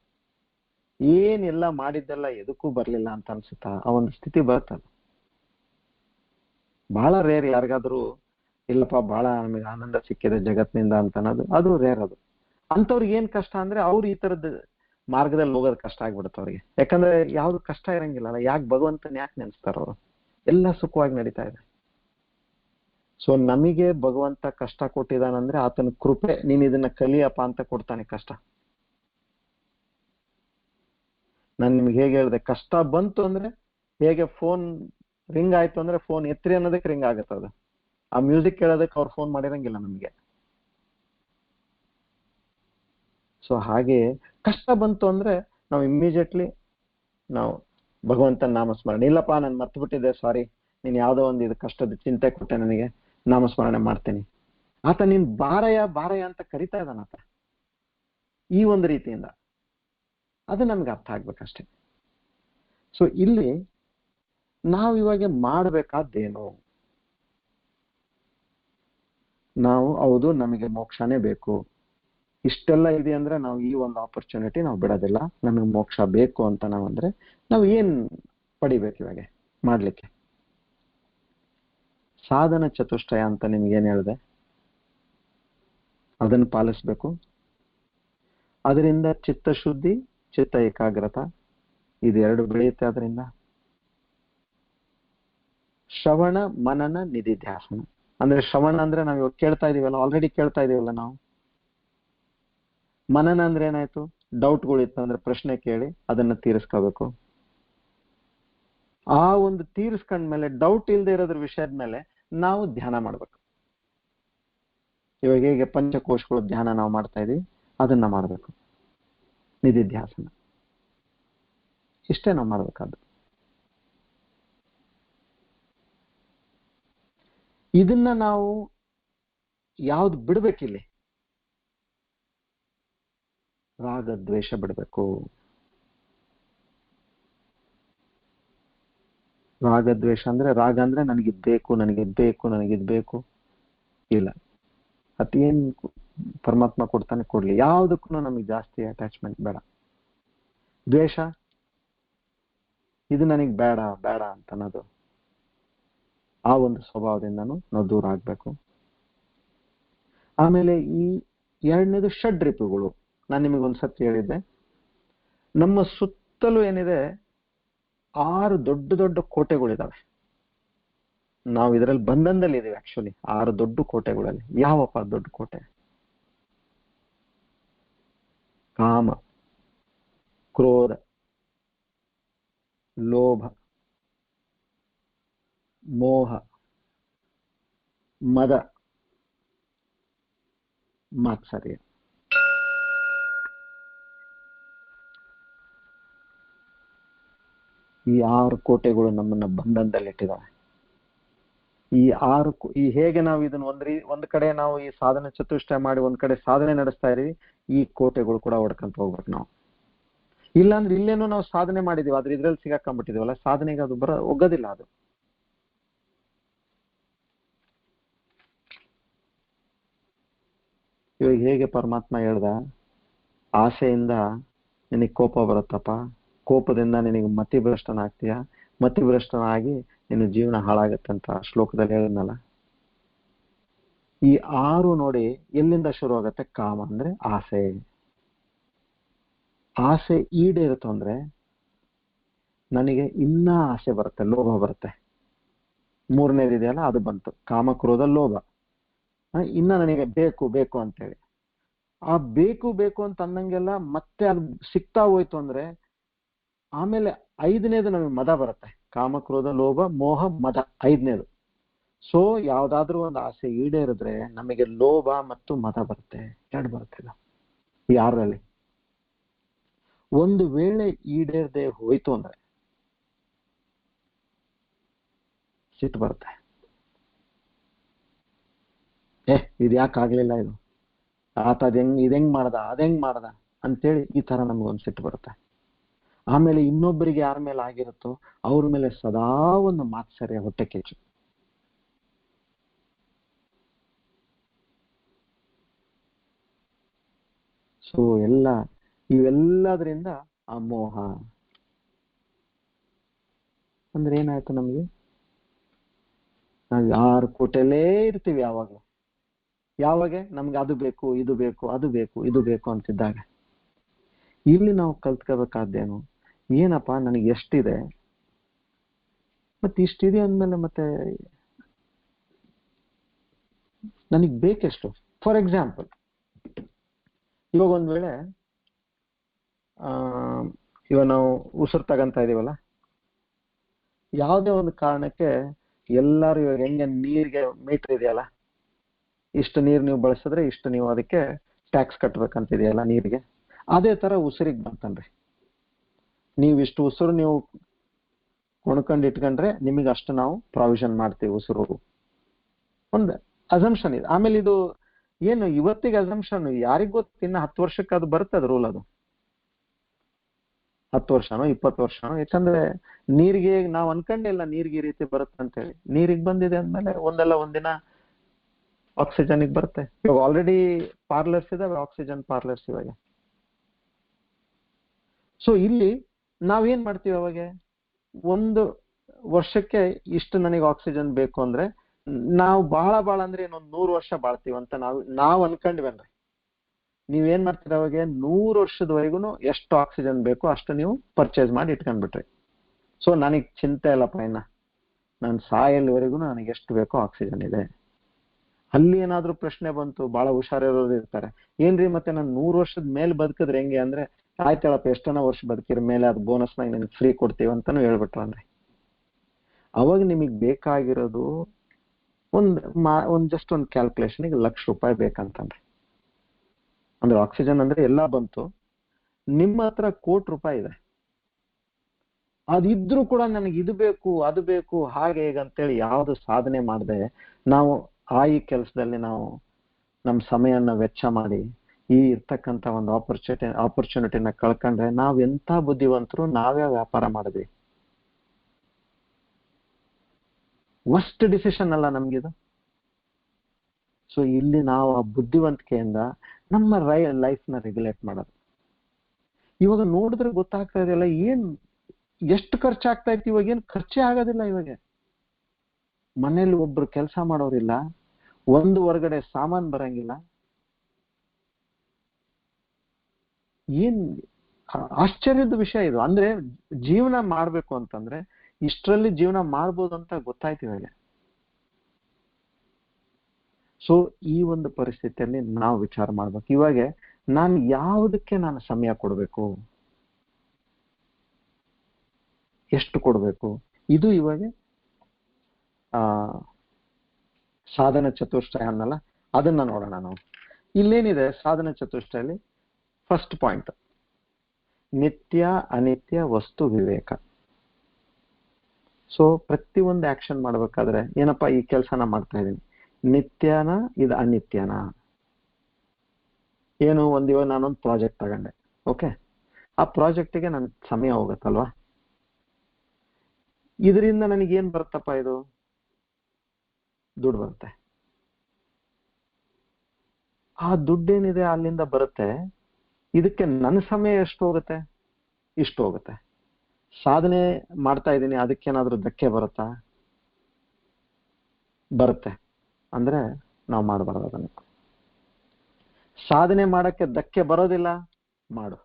ಏನೆಲ್ಲ ಮಾಡಿದ್ದೆಲ್ಲ ಎದಕ್ಕೂ ಬರ್ಲಿಲ್ಲ ಅಂತ ಅನ್ಸುತ್ತಾ, ಆ ಒಂದು ಸ್ಥಿತಿ ಬರ್ತದ. ಬಹಳ ರೇರ್ ಯಾರಿಗಾದ್ರೂ ಇಲ್ಲಪ್ಪ ಬಹಳ ನಮಗೆ ಆನಂದ ಸಿಕ್ಕಿದೆ ಜಗತ್ತಿನಿಂದ ಅಂತ ಅನ್ನೋದು, ಅದು ರೇರ್. ಅದು ಅಂತವ್ರಿಗೆ ಏನ್ ಕಷ್ಟ ಅಂದ್ರೆ ಅವ್ರು ಈ ತರದ ಮಾರ್ಗದಲ್ಲಿ ಹೋಗೋದು ಕಷ್ಟ ಆಗ್ಬಿಡುತ್ತೆ ಅವ್ರಿಗೆ. ಯಾಕಂದ್ರೆ ಯಾವ್ದು ಕಷ್ಟ ಇರಂಗಿಲ್ಲ. ಯಾಕೆ ಭಗವಂತನ ಯಾಕೆ ನೆನ್ಸ್ತಾರ ಅವರು? ಎಲ್ಲ ಸುಖವಾಗಿ ನಡೀತಾ ಇದೆ. ಸೊ ನಮಗೆ ಭಗವಂತ ಕಷ್ಟ ಕೊಟ್ಟಿದಾನಂದ್ರೆ ಆತನ ಕೃಪೆ. ನೀನ್ ಇದನ್ನ ಕಲಿಯಪ್ಪ ಅಂತ ಕೊಡ್ತಾನೆ ಕಷ್ಟ. ನಾನು ನಿಮ್ಗೆ ಹೇಗೆ ಹೇಳಿದೆ, ಕಷ್ಟ ಬಂತು ಅಂದ್ರೆ ಹೇಗೆ ಫೋನ್ ರಿಂಗ್ ಆಯ್ತು ಅಂದ್ರೆ ಫೋನ್ ಎತ್ರಿ ಅನ್ನೋದಕ್ಕೆ ರಿಂಗ್ ಆಗತ್ತೆ. ಅದು ಆ ಮ್ಯೂಸಿಕ್ ಕೇಳೋದಕ್ಕೆ ಅವ್ರು ಫೋನ್ ಮಾಡಿರಂಗಿಲ್ಲ ನಮಗೆ. ಸೊ ಹಾಗೆ ಕಷ್ಟ ಬಂತು ಅಂದ್ರೆ ನಾವು ಇಮ್ಮಿಡಿಯೇಟ್ಲಿ ನಾವು ಭಗವಂತನ ನಾಮಸ್ಮರಣೆ, ಇಲ್ಲಪ್ಪ ನಾನು ಮರ್ತು ಬಿಟ್ಟಿದ್ದೆ, ಸಾರಿ, ನೀನ್ ಯಾವ್ದೋ ಒಂದು ಇದು ಕಷ್ಟದ ಚಿಂತೆ ಕೊಟ್ಟೆ, ನನಗೆ ನಾಮಸ್ಮರಣೆ ಮಾಡ್ತೀನಿ. ಆತ ನೀನ್ ಬಾರಯ್ಯ ಬಾರಯ್ಯ ಅಂತ ಕರಿತಾ ಇದ್ದಾನ ಆತ ಈ ಒಂದು ರೀತಿಯಿಂದ. ಅದು ನಮ್ಗೆ ಅರ್ಥ ಆಗ್ಬೇಕಷ್ಟೆ. ಸೊ ಇಲ್ಲಿ ನಾವು ಇವಾಗ ಮಾಡ್ಬೇಕಾದ್ದೇನು? ನಾವು ಹೌದು ನಮಗೆ ಮೋಕ್ಷನೇ ಬೇಕು, ಇಷ್ಟೆಲ್ಲ ಇದೆ ಅಂದ್ರೆ ನಾವು ಈ ಒಂದು ಆಪರ್ಚುನಿಟಿ ನಾವು ಬಿಡೋದಿಲ್ಲ, ನಮಗೆ ಮೋಕ್ಷ ಬೇಕು ಅಂತ ನಾವಂದ್ರೆ ನಾವು ಏನ್ ಪಡಿಬೇಕು ಇವಾಗ ಮಾಡ್ಲಿಕ್ಕೆ? ಸಾಧನ ಚತುಷ್ಟಯ ಅಂತ ನಿಮ್ಗೇನ್ ಹೇಳಿದೆ, ಅದನ್ನು ಪಾಲಿಸ್ಬೇಕು. ಅದರಿಂದ ಚಿತ್ತಶುದ್ಧಿ, ಚಿತ್ತ ಏಕಾಗ್ರತ ಇದೆರಡು ಬೆಳೆಯುತ್ತೆ. ಅದರಿಂದ ಶ್ರವಣ, ಮನನ, ನಿಧಿಧ್ಯಾಸನ. ಅಂದ್ರೆ ಶ್ರವಣ ಅಂದ್ರೆ ನಾವು ಇವಾಗ ಕೇಳ್ತಾ ಇದೀವಲ್ಲ, ಆಲ್ರೆಡಿ ಕೇಳ್ತಾ ಇದೀವಲ್ಲ ನಾವು. ಮನನ ಅಂದ್ರೆ ಏನಾಯ್ತು, ಡೌಟ್ಗಳಿತ್ತು ಅಂದ್ರೆ ಪ್ರಶ್ನೆ ಕೇಳಿ ಅದನ್ನ ತೀರಿಸ್ಕೋಬೇಕು. ಆ ಒಂದು ತೀರಿಸ್ಕೊಂಡ್ಮೇಲೆ ಡೌಟ್ ಇಲ್ಲದೆ ಇರೋದ್ರ ವಿಷಯದ ಮೇಲೆ ನಾವು ಧ್ಯಾನ ಮಾಡ್ಬೇಕು. ಇವಾಗ ಹೇಗೆ ಪಂಚಕೋಶಗಳು ಧ್ಯಾನ ನಾವು ಮಾಡ್ತಾ ಇದೀವಿ, ಅದನ್ನ ಮಾಡ್ಬೇಕು. ನಿಧಿಧ್ಯಾಸನ ಇಷ್ಟೇ ನಾವು ಮಾಡ್ಬೇಕಾದ್ದು. ಇದನ್ನ ನಾವು ಯಾವ್ದು ಬಿಡ್ಬೇಕಿಲ್ಲಿ? ರಾಗ ದ್ವೇಷ ಬಿಡ್ಬೇಕು. ರಾಗ ದ್ವೇಷ ಅಂದ್ರೆ, ರಾಗ ಅಂದ್ರೆ ನನಗಿದ್ ಬೇಕು, ನನಗಿದ್ ಬೇಕು, ನನಗಿದ್ ಬೇಕು. ಇಲ್ಲ, ಅದೇನ್ ಪರಮಾತ್ಮ ಕೊಡ್ತಾನೆ, ಕೊಡ್ಲಿ, ಯಾವುದಕ್ಕೂ ನಮಗೆ ಜಾಸ್ತಿ ಅಟ್ಯಾಚ್ಮೆಂಟ್ ಬೇಡ. ದ್ವೇಷ, ಇದು ನನಗೆ ಬೇಡ ಬೇಡ ಅಂತ ಅನ್ನೋದು, ಆ ಒಂದು ಸ್ವಭಾವದಿಂದನೂ ನಾವು ದೂರ ಆಗ್ಬೇಕು. ಆಮೇಲೆ ಈ ಎರಡನೇದು ಷಡ್ರಿಪುಗಳು. ನಾನು ನಿಮಗೊಂದ್ಸತಿ ಹೇಳಿದ್ದೆ, ನಮ್ಮ ಸುತ್ತಲೂ ಏನಿದೆ 6 ದೊಡ್ಡ ದೊಡ್ಡ ಕೋಟೆಗಳಿದಾವೆ. ನಾವು ಇದರಲ್ಲಿ ಬಂಧನದಲ್ಲಿ ಇದೀವಿ. ಆಕ್ಚುಲಿ 6 ದೊಡ್ಡ ಕೋಟೆಗಳಲ್ಲಿ ಯಾವಪ್ಪ ದೊಡ್ಡ ಕೋಟೆ? ಕಾಮ, ಕ್ರೋಧ, ಲೋಭ, ಮೋಹ, ಮದ, ಮಾತ್ಸರ್ಯ. ಈ 6 ಕೋಟೆಗಳು ನಮ್ಮನ್ನ ಬಂಧನದಲ್ಲಿಟ್ಟಿದ್ದಾವೆ. ಈ ಈ ಹೇಗೆ ನಾವು ಇದನ್ನ ಒಂದ್ ಕಡೆ ನಾವು ಈ ಸಾಧನೆ ಚತುಷ್ಟಯ ಮಾಡಿ ಒಂದ್ ಕಡೆ ಸಾಧನೆ ನಡೆಸ್ತಾ ಇದೀವಿ, ಈ ಕೋಟೆಗಳು ಕೂಡ ಹೊಡ್ಕೊಂತ ಹೋಗ್ಬೇಕು ನಾವು. ಇಲ್ಲಾಂದ್ರೆ ಇಲ್ಲೇನೋ ನಾವು ಸಾಧನೆ ಮಾಡಿದೀವಿ, ಆದ್ರೆ ಇದ್ರಲ್ಲಿ ಸಿಗಾಕೊಂಡ್ಬಿಟ್ಟಿದೀವಲ್ಲ, ಸಾಧನೆಗೆ ಅದು ಒಗ್ಗೋದಿಲ್ಲ. ಅದು ಇವಾಗ ಹೇಗೆ ಪರಮಾತ್ಮ ಹೇಳ್ದ, ಆಸೆಯಿಂದ ನಿನಗೆ ಕೋಪ ಬರುತ್ತಪ್ಪ, ಕೋಪದಿಂದ ನಿನಗೆ ಮತಿಭ್ರಷ್ಟನಾಗ್ತೀಯ, ಮತಿಭ್ರಷ್ಟನಾಗಿ ನಿನ್ನ ಜೀವನ ಹಾಳಾಗತ್ತಂತ ಶ್ಲೋಕದಲ್ಲಿ ಹೇಳಿದ್ನಲ್ಲ. ಈ 6 ನೋಡಿ ಎಲ್ಲಿಂದ ಶುರು ಆಗತ್ತೆ? ಕಾಮ ಅಂದ್ರೆ ಆಸೆ. ಆಸೆ ಈಡೇರುತ್ತೋ ಅಂದ್ರೆ ನನಗೆ ಇನ್ನ ಆಸೆ ಬರುತ್ತೆ, ಲೋಭ ಬರುತ್ತೆ. 3ನೇದಿದೆಯಲ್ಲ, ಅದು ಬಂತು, ಕಾಮ, ಕ್ರೋಧ, ಲೋಭ. ಇನ್ನ ನನಗೆ ಬೇಕು ಬೇಕು ಅಂತೇಳಿ ಆ ಬೇಕು ಬೇಕು ಅಂತ ಅನ್ನಂಗೆಲ್ಲ ಮತ್ತೆ ಅದು ಸಿಗ್ತಾ ಹೋಯ್ತು ಅಂದ್ರೆ ಆಮೇಲೆ 5ನೇದು ನಮಗೆ ಮದ ಬರುತ್ತೆ. ಕಾಮ, ಕ್ರೋಧ, ಲೋಭ, ಮೋಹ, ಮದ 5ನೇದು. ಸೊ ಯಾವ್ದಾದ್ರೂ ಒಂದು ಆಸೆ ಈಡೇರಿದ್ರೆ ನಮಗೆ ಲೋಭ ಮತ್ತು ಮದ ಬರುತ್ತೆ, 2 ಬರುತ್ತೆ. ಯಾರಲ್ಲಿ ಒಂದು ವೇಳೆ ಈಡೇರದೆ ಹೋಯ್ತು ಅಂದ್ರೆ ಸಿಟ್ಟು ಬರುತ್ತೆ. ಇದು ಯಾಕೆ ಆಗ್ಲಿಲ್ಲ, ಇದು ಆತ ಇದೆಂಗ್ ಮಾಡ್ದ, ಅದೆಂಗ್ ಮಾಡ್ದ ಅಂತೇಳಿ ಈ ತರ ನಮ್ಗೊಂದು ಸಿಟ್ಟು ಬರುತ್ತೆ. ಆಮೇಲೆ ಇನ್ನೊಬ್ಬರಿಗೆ ಯಾರ ಮೇಲೆ ಆಗಿರುತ್ತೋ ಅವ್ರ ಮೇಲೆ ಸದಾ ಒಂದು ಮಾತ್ಸರ್ಯ, ಹೊಟ್ಟೆ ಕಿಚ್ಚು. ಸೊ ಇವೆಲ್ಲದ್ರಿಂದ ಆ ಮೋಹ ಅಂದ್ರೆ ಏನಾಯ್ತು, ನಮ್ಗೆ ನಾವು 6 ಕೋಟೆಲ್ಲೇ ಇರ್ತೀವಿ. ಯಾವಾಗ ನಮ್ಗೆ ಅದು ಬೇಕು, ಇದು ಬೇಕು, ಅದು ಬೇಕು, ಇದು ಬೇಕು ಅಂತಿದ್ದಾಗ. ಇಲ್ಲಿ ನಾವು ಕಲ್ತ್ಕೋಬೇಕಾದ್ದೇನು, ಏನಪ್ಪಾ ನನಗೆ ಎಷ್ಟಿದೆ, ಮತ್ತೆ ಇಷ್ಟಿದೆ ಅಂದ್ಮೇಲೆ ಮತ್ತೆ ನನಗೆ ಬೇಕೆಷ್ಟು. ಫಾರ್ ಎಕ್ಸಾಂಪಲ್, ಇವಾಗ ಒಂದ್ ವೇಳೆ ಇವಾಗ ನಾವು ಉಸಿರು ತಗಂತ ಇದೀವಲ್ಲ, ಯಾವುದೇ ಒಂದು ಕಾರಣಕ್ಕೆ ಎಲ್ಲರೂ ಇವಾಗ ಹೆಂಗೆ ನೀರಿಗೆ ಮೀಟರ್ ಇದೆಯಲ್ಲ, ಇಷ್ಟು ನೀರು ನೀವು ಬಳಸಿದ್ರೆ ಇಷ್ಟು ನೀವು ಅದಕ್ಕೆ ಟ್ಯಾಕ್ಸ್ ಕಟ್ಬೇಕಂತಿದೆಯಲ್ಲ ನೀರಿಗೆ, ಅದೇ ತರ ಉಸಿರಿಗೆ ಬಂತನ್ರಿ. ನೀವು ಇಷ್ಟು ಉಸಿರು ನೀವು ಕೊಂಡ್ಕೊಂಡು ಇಟ್ಕೊಂಡ್ರೆ ನಿಮಗೆ ಅಷ್ಟು ನಾವು ಪ್ರಾವಿಷನ್ ಮಾಡ್ತೀವಿ ಉಸಿರು. ಒಂದು ಅಸಂಪ್ಷನ್ ಇದೆ. ಆಮೇಲೆ ಇದು ಏನು ಇವತ್ತಿಗೆ ಅಸಂಪ್ಷನ್, ಯಾರಿಗ್ ಗೊತ್ತು, ಇನ್ನು 10 ವರ್ಷಕ್ಕೆ ಅದು ಬರ್ತದ ರೂಲ್. ಅದು 10 ವರ್ಷನೋ 20 ವರ್ಷನೋ. ಯಾಕಂದ್ರೆ ನೀರಿಗೆ ನಾವು ಅನ್ಕೊಂಡಿಲ್ಲ ನೀರಿಗೆ ಈ ರೀತಿ ಬರುತ್ತೆ ಅಂತ ಹೇಳಿ. ನೀರಿಗೆ ಬಂದಿದೆ ಅಂದ್ಮೇಲೆ ಒಂದಲ್ಲ ಒಂದಿನ ಆಕ್ಸಿಜನ್ಗೆ ಬರುತ್ತೆ. ಇವಾಗ ಆಲ್ರೆಡಿ ಪಾರ್ಲರ್ಸ್ ಇದಾವೆ, ಆಕ್ಸಿಜನ್ ಪಾರ್ಲರ್ಸ್ ಇವಾಗ. ಸೊ ಇಲ್ಲಿ ನಾವೇನ್ ಮಾಡ್ತೀವಿ, ಅವಾಗ 1 ವರ್ಷಕ್ಕೆ ಇಷ್ಟು ನನಗೆ ಆಕ್ಸಿಜನ್ ಬೇಕು ಅಂದ್ರೆ ನಾವು ಬಹಳ ಅಂದ್ರೆ ಇನ್ನೊಂದು 100 ವರ್ಷ ಬಾಳ್ತೀವಿ ಅಂತ ನಾವು ಅನ್ಕೊಂಡ್ವೇನ್ರಿ. ನೀವೇನ್ ಮಾಡ್ತೀರ, ಅವಾಗ 100 ವರ್ಷದವರೆಗೂ ಎಷ್ಟು ಆಕ್ಸಿಜನ್ ಬೇಕೋ ಅಷ್ಟು ನೀವು ಪರ್ಚೇಸ್ ಮಾಡಿ ಇಟ್ಕೊಂಡ್ಬಿಟ್ರಿ. ಸೊ ನನಗೆ ಚಿಂತೆ ಇಲ್ಲಪ್ಪ, ಇನ್ನ ನಾನು ಸಾಯಲ್ವರೆಗೂ ನನಗೆ ಎಷ್ಟು ಬೇಕೋ ಆಕ್ಸಿಜನ್ ಇದೆ. ಅಲ್ಲಿ ಏನಾದ್ರೂ ಪ್ರಶ್ನೆ ಬಂತು, ಬಹಳ ಹುಷಾರಿರೋರು ಇರ್ತಾರೆ, ಏನ್ರಿ ಮತ್ತೆ ನಾನು 100 ವರ್ಷದ ಮೇಲೆ ಬದುಕಿದ್ರೆ ಹೆಂಗೆ ಅಂದ್ರೆ, ಆಯ್ತಳಪ್ಪ ಎಷ್ಟನ ವರ್ಷ ಬದುಕಿರ ಮೇಲೆ ಅದು ಬೋನಸ್ನಾಗ ನಿಮ್ಗೆ ಫ್ರೀ ಕೊಡ್ತೀವಿ ಅಂತಾನು ಹೇಳ್ಬಿಟ್ರನ್ರಿ. ಅವಾಗ ನಿಮಗೆ ಬೇಕಾಗಿರೋದು ಜಸ್ಟ್ ಒಂದು ಕ್ಯಾಲ್ಕುಲೇಷನ್ಗೆ ₹1,00,000 ಬೇಕಂತಂದ್ರೆ. ಅಂದ್ರೆ ಆಕ್ಸಿಜನ್ ಅಂದ್ರೆ ಎಲ್ಲಾ ಬಂತು, ನಿಮ್ಮ ಹತ್ರ ₹1,00,00,000 ಇದೆ. ಅದಿದ್ರು ಕೂಡ ನನಗೆ ಇದು ಬೇಕು ಅದು ಬೇಕು ಹಾಗೆ ಹೇಗೆ ಅಂತೇಳಿ ಯಾವ್ದು ಸಾಧನೆ ಮಾಡದೆ ನಾವು ಈ ಕೆಲಸದಲ್ಲಿ ನಾವು ನಮ್ಮ ಸಮಯನ ವೆಚ್ಚ ಮಾಡಿ ಈ ಇರ್ತಕ್ಕಂಥ ಒಂದು ಆಪರ್ಚುನಿಟಿನ ಕಳ್ಕೊಂಡ್ರೆ ನಾವ್ ಎಂತ ಬುದ್ಧಿವಂತರು, ನಾವೇ ವ್ಯಾಪಾರ ಮಾಡಿದ್ವಿ. ವರ್ಸ್ಟ್ ಡಿಸಿಷನ್ ಅಲ್ಲ ನಮ್ಗಿದು. ಸೊ ಇಲ್ಲಿ ನಾವು ಆ ಬುದ್ಧಿವಂತಿಕೆಯಿಂದ ನಮ್ಮ ಲೈಫ್ನ ರೆಗ್ಯುಲೇಟ್ ಮಾಡೋದು. ಇವಾಗ ನೋಡಿದ್ರೆ ಗೊತ್ತಾಗ್ತಾ ಇದೆಯಲ್ಲ, ಎಷ್ಟು ಖರ್ಚಾಗ್ತಾ ಇತ್ತು, ಇವಾಗ ಏನು ಖರ್ಚೇ ಆಗೋದಿಲ್ಲ. ಇವಾಗ ಮನೇಲಿ ಒಬ್ರು ಕೆಲಸ ಮಾಡೋರಿಲ್ಲ, ಒಂದು ಹೊರಗಡೆ ಸಾಮಾನ್ ಬರಂಗಿಲ್ಲ. ಏನ್ ಆಶ್ಚರ್ಯದ ವಿಷಯ ಇದು. ಅಂದ್ರೆ ಜೀವನ ಮಾಡ್ಬೇಕು ಅಂತಂದ್ರೆ ಇಷ್ಟರಲ್ಲಿ ಜೀವನ ಮಾಡ್ಬೋದು ಅಂತ ಗೊತ್ತಾಯ್ತು ಇವಾಗ. ಸೊ ಈ ಒಂದು ಪರಿಸ್ಥಿತಿಯಲ್ಲಿ ನಾವು ವಿಚಾರ ಮಾಡ್ಬೇಕು, ಇವಾಗ ನಾನು ಯಾವುದಕ್ಕೆ ನಾನು ಸಮಯ ಕೊಡ್ಬೇಕು, ಎಷ್ಟು ಕೊಡ್ಬೇಕು. ಇದು ಇವಾಗ ಸಾಧನ ಚತುಷ್ಟಯ ಅನ್ನಲ್ಲ, ಅದನ್ನ ನೋಡೋಣ ನಾವು. ಇಲ್ಲೇನಿದೆ ಸಾಧನ ಚತುಷ್ಟಯಲ್ಲಿ ಫಸ್ಟ್ ಪಾಯಿಂಟ್, ನಿತ್ಯ ಅನಿತ್ಯ ವಸ್ತು ವಿವೇಕ. ಸೊ ಪ್ರತಿಯೊಂದು ಆಕ್ಷನ್ ಮಾಡ್ಬೇಕಾದ್ರೆ ಏನಪ್ಪಾ, ಈ ಕೆಲಸನ ಮಾಡ್ತಾ ಇದ್ದೀನಿ, ನಿತ್ಯನ ಇದು ಅನಿತ್ಯನ. ಏನು, ಇವಾಗ ನಾನೊಂದು ಪ್ರಾಜೆಕ್ಟ್ ತಗೊಂಡೆ, ಓಕೆ, ಆ ಪ್ರಾಜೆಕ್ಟಿಗೆ ನನ್ನ ಸಮಯ ಹೋಗುತ್ತಲ್ವಾ, ಇದರಿಂದ ನನಗೇನ್ ಬರುತ್ತಪ್ಪ, ಇದು ದುಡ್ಡು ಬರುತ್ತೆ. ಆ ದುಡ್ಡೇನಿದೆ ಅಲ್ಲಿಂದ ಬರುತ್ತೆ, ಇದಕ್ಕೆ ನನ್ನ ಸಮಯ ಎಷ್ಟು ಹೋಗುತ್ತೆ, ಇಷ್ಟು ಹೋಗುತ್ತೆ. ಸಾಧನೆ ಮಾಡ್ತಾ ಇದ್ದೀನಿ, ಅದಕ್ಕೇನಾದ್ರೂ ಧಕ್ಕೆ ಬರುತ್ತಾ? ಬರುತ್ತೆ. ಅಂದ್ರೆ ನಾವು ಮಾಡಬಾರ್ದು ಅದನ್ನು. ಸಾಧನೆ ಮಾಡಕ್ಕೆ ಧಕ್ಕೆ ಬರೋದಿಲ್ಲ, ಮಾಡು.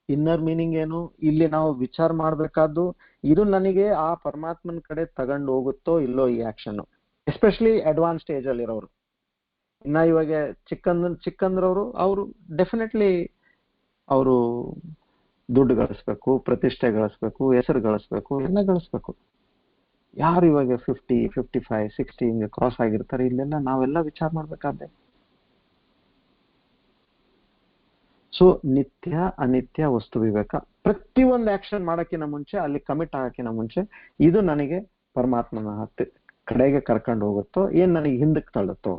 ಇನ್ನರ್ ಮೀನಿಂಗ್ ಏನು, ಇಲ್ಲಿ ನಾವು ವಿಚಾರ ಮಾಡ್ಬೇಕಾದ್ದು, ಇದು ನನಗೆ ಆ ಪರಮಾತ್ಮನ ಕಡೆ ತಗೊಂಡು ಹೋಗುತ್ತೋ ಇಲ್ಲೋ ಈ ಆಕ್ಷನ್. ಎಸ್ಪೆಷಲಿ ಅಡ್ವಾನ್ಸ್ ಸ್ಟೇಜ್ ಅಲ್ಲಿ ಇರೋರು. ಇನ್ನ ಇವಾಗ ಚಿಕ್ಕಂದ್ರವರು, ಅವರು ಡೆಫಿನೆಟ್ಲಿ ಅವರು ದುಡ್ಡು ಗಳಿಸ್ಬೇಕು, ಪ್ರತಿಷ್ಠೆ ಗಳಿಸ್ಬೇಕು, ಹೆಸರು ಗಳಿಸ್ಬೇಕು, ಎಲ್ಲ ಗಳಿಸ್ಬೇಕು. ಯಾರು ಇವಾಗ 50, 55, 60 ಹಿಂಗೆ ಕ್ರಾಸ್ ಆಗಿರ್ತಾರೆ, ಇಲ್ಲೆಲ್ಲ ನಾವೆಲ್ಲ ವಿಚಾರ ಮಾಡ್ಬೇಕಾದ್ರೆ. ಸೊ ನಿತ್ಯ ಅನಿತ್ಯ ವಸ್ತು ವಿವೇಕ. ಪ್ರತಿಯೊಂದು ಆಕ್ಷನ್ ಮಾಡಕ್ಕಿಂತ ಮುಂಚೆ, ಅಲ್ಲಿ ಕಮಿಟ್ ಆಗಕ್ಕಿಂತ ಮುಂಚೆ, ಇದು ನನಗೆ ಪರಮಾತ್ಮನ ಕಡೆಗೆ ಕರ್ಕೊಂಡು ಹೋಗುತ್ತೋ, ಏನ್ ನನಗೆ ಹಿಂದಕ್ಕೆ ತಳ್ಳುತ್ತೋ.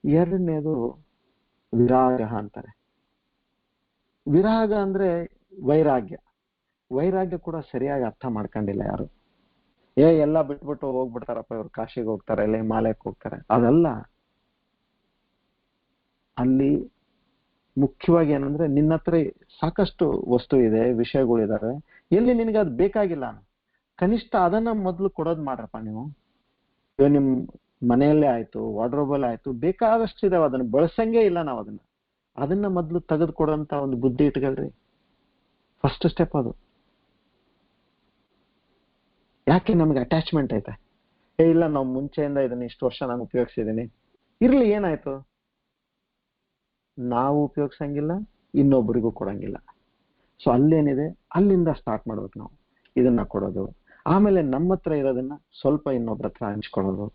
ಎರಡನೇದು ವಿರಾಗ ಅಂತಾರೆ. ವಿರಾಗ ಅಂದ್ರೆ ವೈರಾಗ್ಯ. ವೈರಾಗ್ಯ ಕೂಡ ಸರಿಯಾಗಿ ಅರ್ಥ ಮಾಡ್ಕೊಂಡಿಲ್ಲ ಯಾರು. ಎಲ್ಲ ಬಿಟ್ಬಿಟ್ಟು ಹೋಗ್ಬಿಡ್ತಾರಪ್ಪ ಇವ್ರು, ಕಾಶಿಗೆ ಹೋಗ್ತಾರೆ, ಇಲ್ಲ ಹಿಮಾಲಯಕ್ಕೆ ಹೋಗ್ತಾರೆ, ಅದಲ್ಲ. ಅಲ್ಲಿ ಮುಖ್ಯವಾಗಿ ಏನಂದ್ರೆ, ನಿನ್ನ ಹತ್ರ ಸಾಕಷ್ಟು ವಸ್ತು ಇದೆ, ವಿಷಯಗಳಿದಾವೆ, ಎಲ್ಲಿ ನಿನಗೆ ಅದು ಬೇಕಾಗಿಲ್ಲ, ಕನಿಷ್ಠ ಅದನ್ನ ಮೊದಲು ಕೊಡೋದು ಮಾಡ್ರಪ್ಪ ನೀವು. ನಿಮ್ ಮನೆಯಲ್ಲೇ ಆಯ್ತು, ವಾರ್ಡ್ರೋಬಲ್ ಆಯ್ತು, ಬೇಕಾದಷ್ಟು ಇದಾವೆ, ಅದನ್ನ ಬಳಸಂಗೇ ಇಲ್ಲ ನಾವು. ಅದನ್ನ ಮೊದಲು ತೆಗೆದು ಕೊಡೋಂತ ಒಂದು ಬುದ್ಧಿ ಇಟ್ಕೊಳ್ರಿ. ಫಸ್ಟ್ ಸ್ಟೆಪ್ ಅದು. ಯಾಕೆ ನಮ್ಗೆ ಅಟ್ಯಾಚ್ಮೆಂಟ್ ಐತೆ, ಇಲ್ಲ ನಾವು ಮುಂಚೆಯಿಂದ ಇದನ್ನ ಇಷ್ಟು ವರ್ಷ ನಾನು ಉಪಯೋಗಿಸಿದ್ದೀನಿ, ಇರ್ಲಿ ಏನಾಯ್ತು, ನಾವು ಉಪಯೋಗಿಸಂಗಿಲ್ಲ, ಇನ್ನೊಬ್ಬರಿಗೂ ಕೊಡಂಗಿಲ್ಲ. ಸೊ ಅಲ್ಲೇನಿದೆ ಅಲ್ಲಿಂದ ಸ್ಟಾರ್ಟ್ ಮಾಡ್ಬೇಕು ನಾವು, ಇದನ್ನ ಕೊಡೋದು. ಆಮೇಲೆ ನಮ್ಮ ಹತ್ರ ಇರೋದನ್ನ ಸ್ವಲ್ಪ ಇನ್ನೊಬ್ರ ಹತ್ರ ಹಂಚ್ಕೊಳ್ಳೋದು.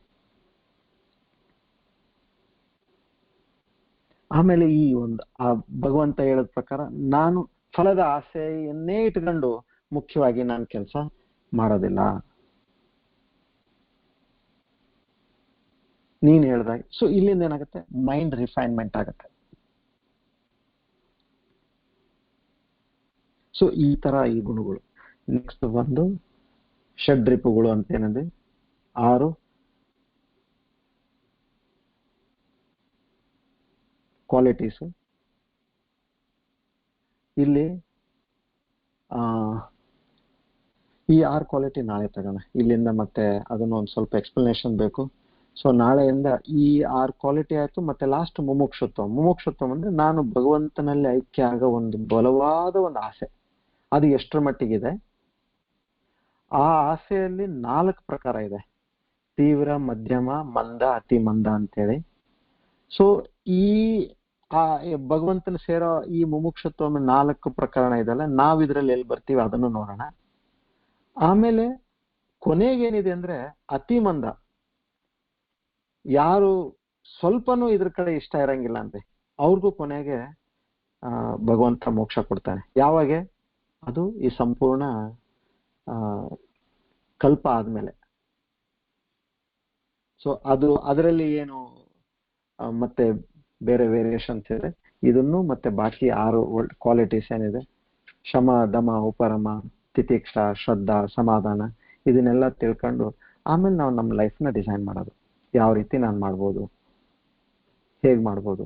ಆಮೇಲೆ ಈ ಒಂದು ಆ ಭಗವಂತ ಹೇಳದ ಪ್ರಕಾರ, ನಾನು ಫಲದ ಆಸೆಯನ್ನೇ ಇಟ್ಕೊಂಡು ಮುಖ್ಯವಾಗಿ ನಾನು ಕೆಲಸ ಮಾಡೋದಿಲ್ಲ, ನೀನ್ ಹೇಳ್ದಾಗ. ಸೊ ಇಲ್ಲಿಂದ ಏನಾಗುತ್ತೆ, ಮೈಂಡ್ ರಿಫೈನ್ಮೆಂಟ್ ಆಗುತ್ತೆ. ಸೊ ಈ ತರ ಈ ಗುಣಗಳು. ನೆಕ್ಸ್ಟ್ ಒಂದು ಷಡ್ರಿಪುಗಳು ಅಂತ ಏನಿದೆ, 6 ಕ್ವಾಲಿಟೀಸ್. ಇಲ್ಲಿ ಈ 6 ಕ್ವಾಲಿಟಿ ನಾಳೆ ತಗೋಣ ಇಲ್ಲಿಂದ. ಮತ್ತೆ ಅದನ್ನ ಒಂದು ಸ್ವಲ್ಪ ಎಕ್ಸ್ಪ್ಲನೇಷನ್ ಬೇಕು. ಸೊ ನಾಳೆಯಿಂದ ಈ 6 ಕ್ವಾಲಿಟಿ ಆಯ್ತು. ಮತ್ತೆ ಲಾಸ್ಟ್ ಮುಮುಕ್ಷುತ್ವ ಅಂದ್ರೆ ನಾನು ಭಗವಂತನಲ್ಲಿ ಐಕ್ಯ ಆಗೋ ಒಂದು ಬಲವಾದ ಒಂದು ಆಸೆ. ಅದು ಎಷ್ಟರ ಮಟ್ಟಿಗಿದೆ, ಆ ಆಸೆಯಲ್ಲಿ 4 ಪ್ರಕಾರ ಇದೆ, ತೀವ್ರ, ಮಧ್ಯಮ, ಮಂದ, ಅತಿ ಮಂದ ಅಂತೇಳಿ. ಸೊ ಈ ಭಗವಂತನ ಸೇರೋ ಈ ಮುಮುಕ್ಷುತ್ವ 4 ಪ್ರಕರಣ ಇದೆಲ್ಲ, ನಾವ್ ಇದ್ರಲ್ಲಿ ಎಲ್ಲಿ ಬರ್ತೀವಿ ಅದನ್ನು ನೋಡೋಣ. ಆಮೇಲೆ ಕೊನೆಗೇನಿದೆ ಅಂದ್ರೆ ಅತಿ ಮಂದ, ಯಾರು ಸ್ವಲ್ಪನೂ ಇದ್ರ ಕಡೆ ಇಷ್ಟ ಇರಂಗಿಲ್ಲ ಅಂದ್ರೆ ಅವ್ರಿಗೂ ಕೊನೆಗೆ ಭಗವಂತ ಮೋಕ್ಷ ಕೊಡ್ತಾನೆ. ಯಾವಾಗ? ಅದು ಈ ಸಂಪೂರ್ಣ ಕಲ್ಪ ಆದ್ಮೇಲೆ. ಸೊ ಅದರಲ್ಲಿ ಏನು ಮತ್ತೆ ಬೇರೆ ವೇರಿಯೇಷನ್ಸ್ ಇದೆ, ಇದನ್ನು ಮತ್ತೆ ಬಾಕಿ 6 ಕ್ವಾಲಿಟೀಸ್ ಏನಿದೆ, ಶಮ, ದಮ, ಉಪರಮ, ತಿತಿಕ್ಷ, ಶ್ರದ್ಧಾ, ಸಮಾಧಾನ, ಇದನ್ನೆಲ್ಲ ತಿಳ್ಕೊಂಡು ಆಮೇಲೆ ನಾವು ನಮ್ಮ ಲೈಫ್ನ ಡಿಸೈನ್ ಮಾಡೋದು. ಯಾವ ರೀತಿ ನಾನು ಮಾಡ್ಬೋದು, ಹೇಗ್ ಮಾಡ್ಬೋದು.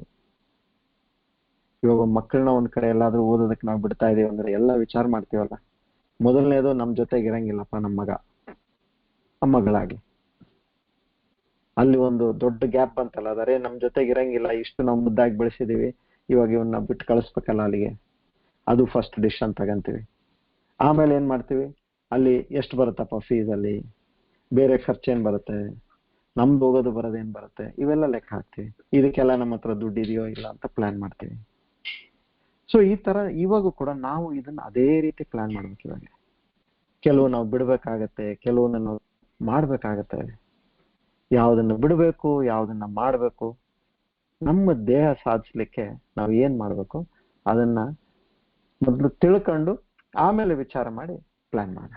ಇವಾಗ ಮಕ್ಕಳನ್ನ ಒಂದ್ ಕಡೆ ಎಲ್ಲಾದ್ರೂ ಓದೋದಕ್ಕೆ ನಾವು ಬಿಡ್ತಾ ಇದೀವಿ ಅಂದ್ರೆ ಎಲ್ಲ ವಿಚಾರ ಮಾಡ್ತೀವಲ್ಲ. ಮೊದಲನೇದು ನಮ್ ಜೊತೆಗೆ ಇರಂಗಿಲ್ಲಪ್ಪ ನಮ್ಮ ಮಗ ಮಗಳಾಗಿ, ಅಲ್ಲಿ ಒಂದು ದೊಡ್ಡ ಗ್ಯಾಪ್ ಬಂತಲ್ಲ. ಅದರೆ ನಮ್ ಜೊತೆಗೆ ಇರಂಗಿಲ್ಲ, ಇಷ್ಟು ನಾವು ಮುದ್ದಾಗಿ ಬೆಳೆಸಿದೀವಿ, ಇವಾಗ ಇವನ್ನ ಬಿಟ್ಟು ಕಳಿಸ್ಬೇಕಲ್ಲ ಅಲ್ಲಿಗೆ. ಅದು ಫಸ್ಟ್ ಡಿಸಿಷನ್ ತಗಂತೀವಿ. ಆಮೇಲೆ ಏನ್ ಮಾಡ್ತೀವಿ, ಅಲ್ಲಿ ಎಷ್ಟು ಬರುತ್ತಪ್ಪ ಫೀಸ್, ಅಲ್ಲಿ ಬೇರೆ ಖರ್ಚೇನ್ ಬರುತ್ತೆ, ನಮ್ದು ಹೋಗೋದು ಬರೋದೇನ್ ಬರುತ್ತೆ, ಇವೆಲ್ಲ ಲೆಕ್ಕ ಹಾಕ್ತಿವಿ. ಇದಕ್ಕೆಲ್ಲ ನಮ್ಮ ಹತ್ರ ದುಡ್ಡು ಇದೆಯೋ ಇಲ್ಲ ಅಂತ ಪ್ಲಾನ್ ಮಾಡ್ತೀವಿ. ಸೊ ಈ ತರ ಇವಾಗೂ ಕೂಡ ನಾವು ಇದನ್ನ ಅದೇ ರೀತಿ ಪ್ಲಾನ್ ಮಾಡ್ಬೇಕು. ಇವಾಗ ಕೆಲವು ನಾವು ಬಿಡ್ಬೇಕಾಗತ್ತೆ, ಕೆಲವನ್ನ ನಾವು ಮಾಡ್ಬೇಕಾಗತ್ತೆ. ಯಾವ್ದನ್ನ ಬಿಡಬೇಕು, ಯಾವ್ದನ್ನ ಮಾಡ್ಬೇಕು, ನಮ್ಮ ದೇಹ ಸಾಧಿಸ್ಲಿಕ್ಕೆ ನಾವು ಏನ್ ಮಾಡ್ಬೇಕು ಅದನ್ನ ಮೊದಲು ತಿಳ್ಕೊಂಡು ಆಮೇಲೆ ವಿಚಾರ ಮಾಡಿ ಪ್ಲಾನ್ ಮಾಡೋಣ.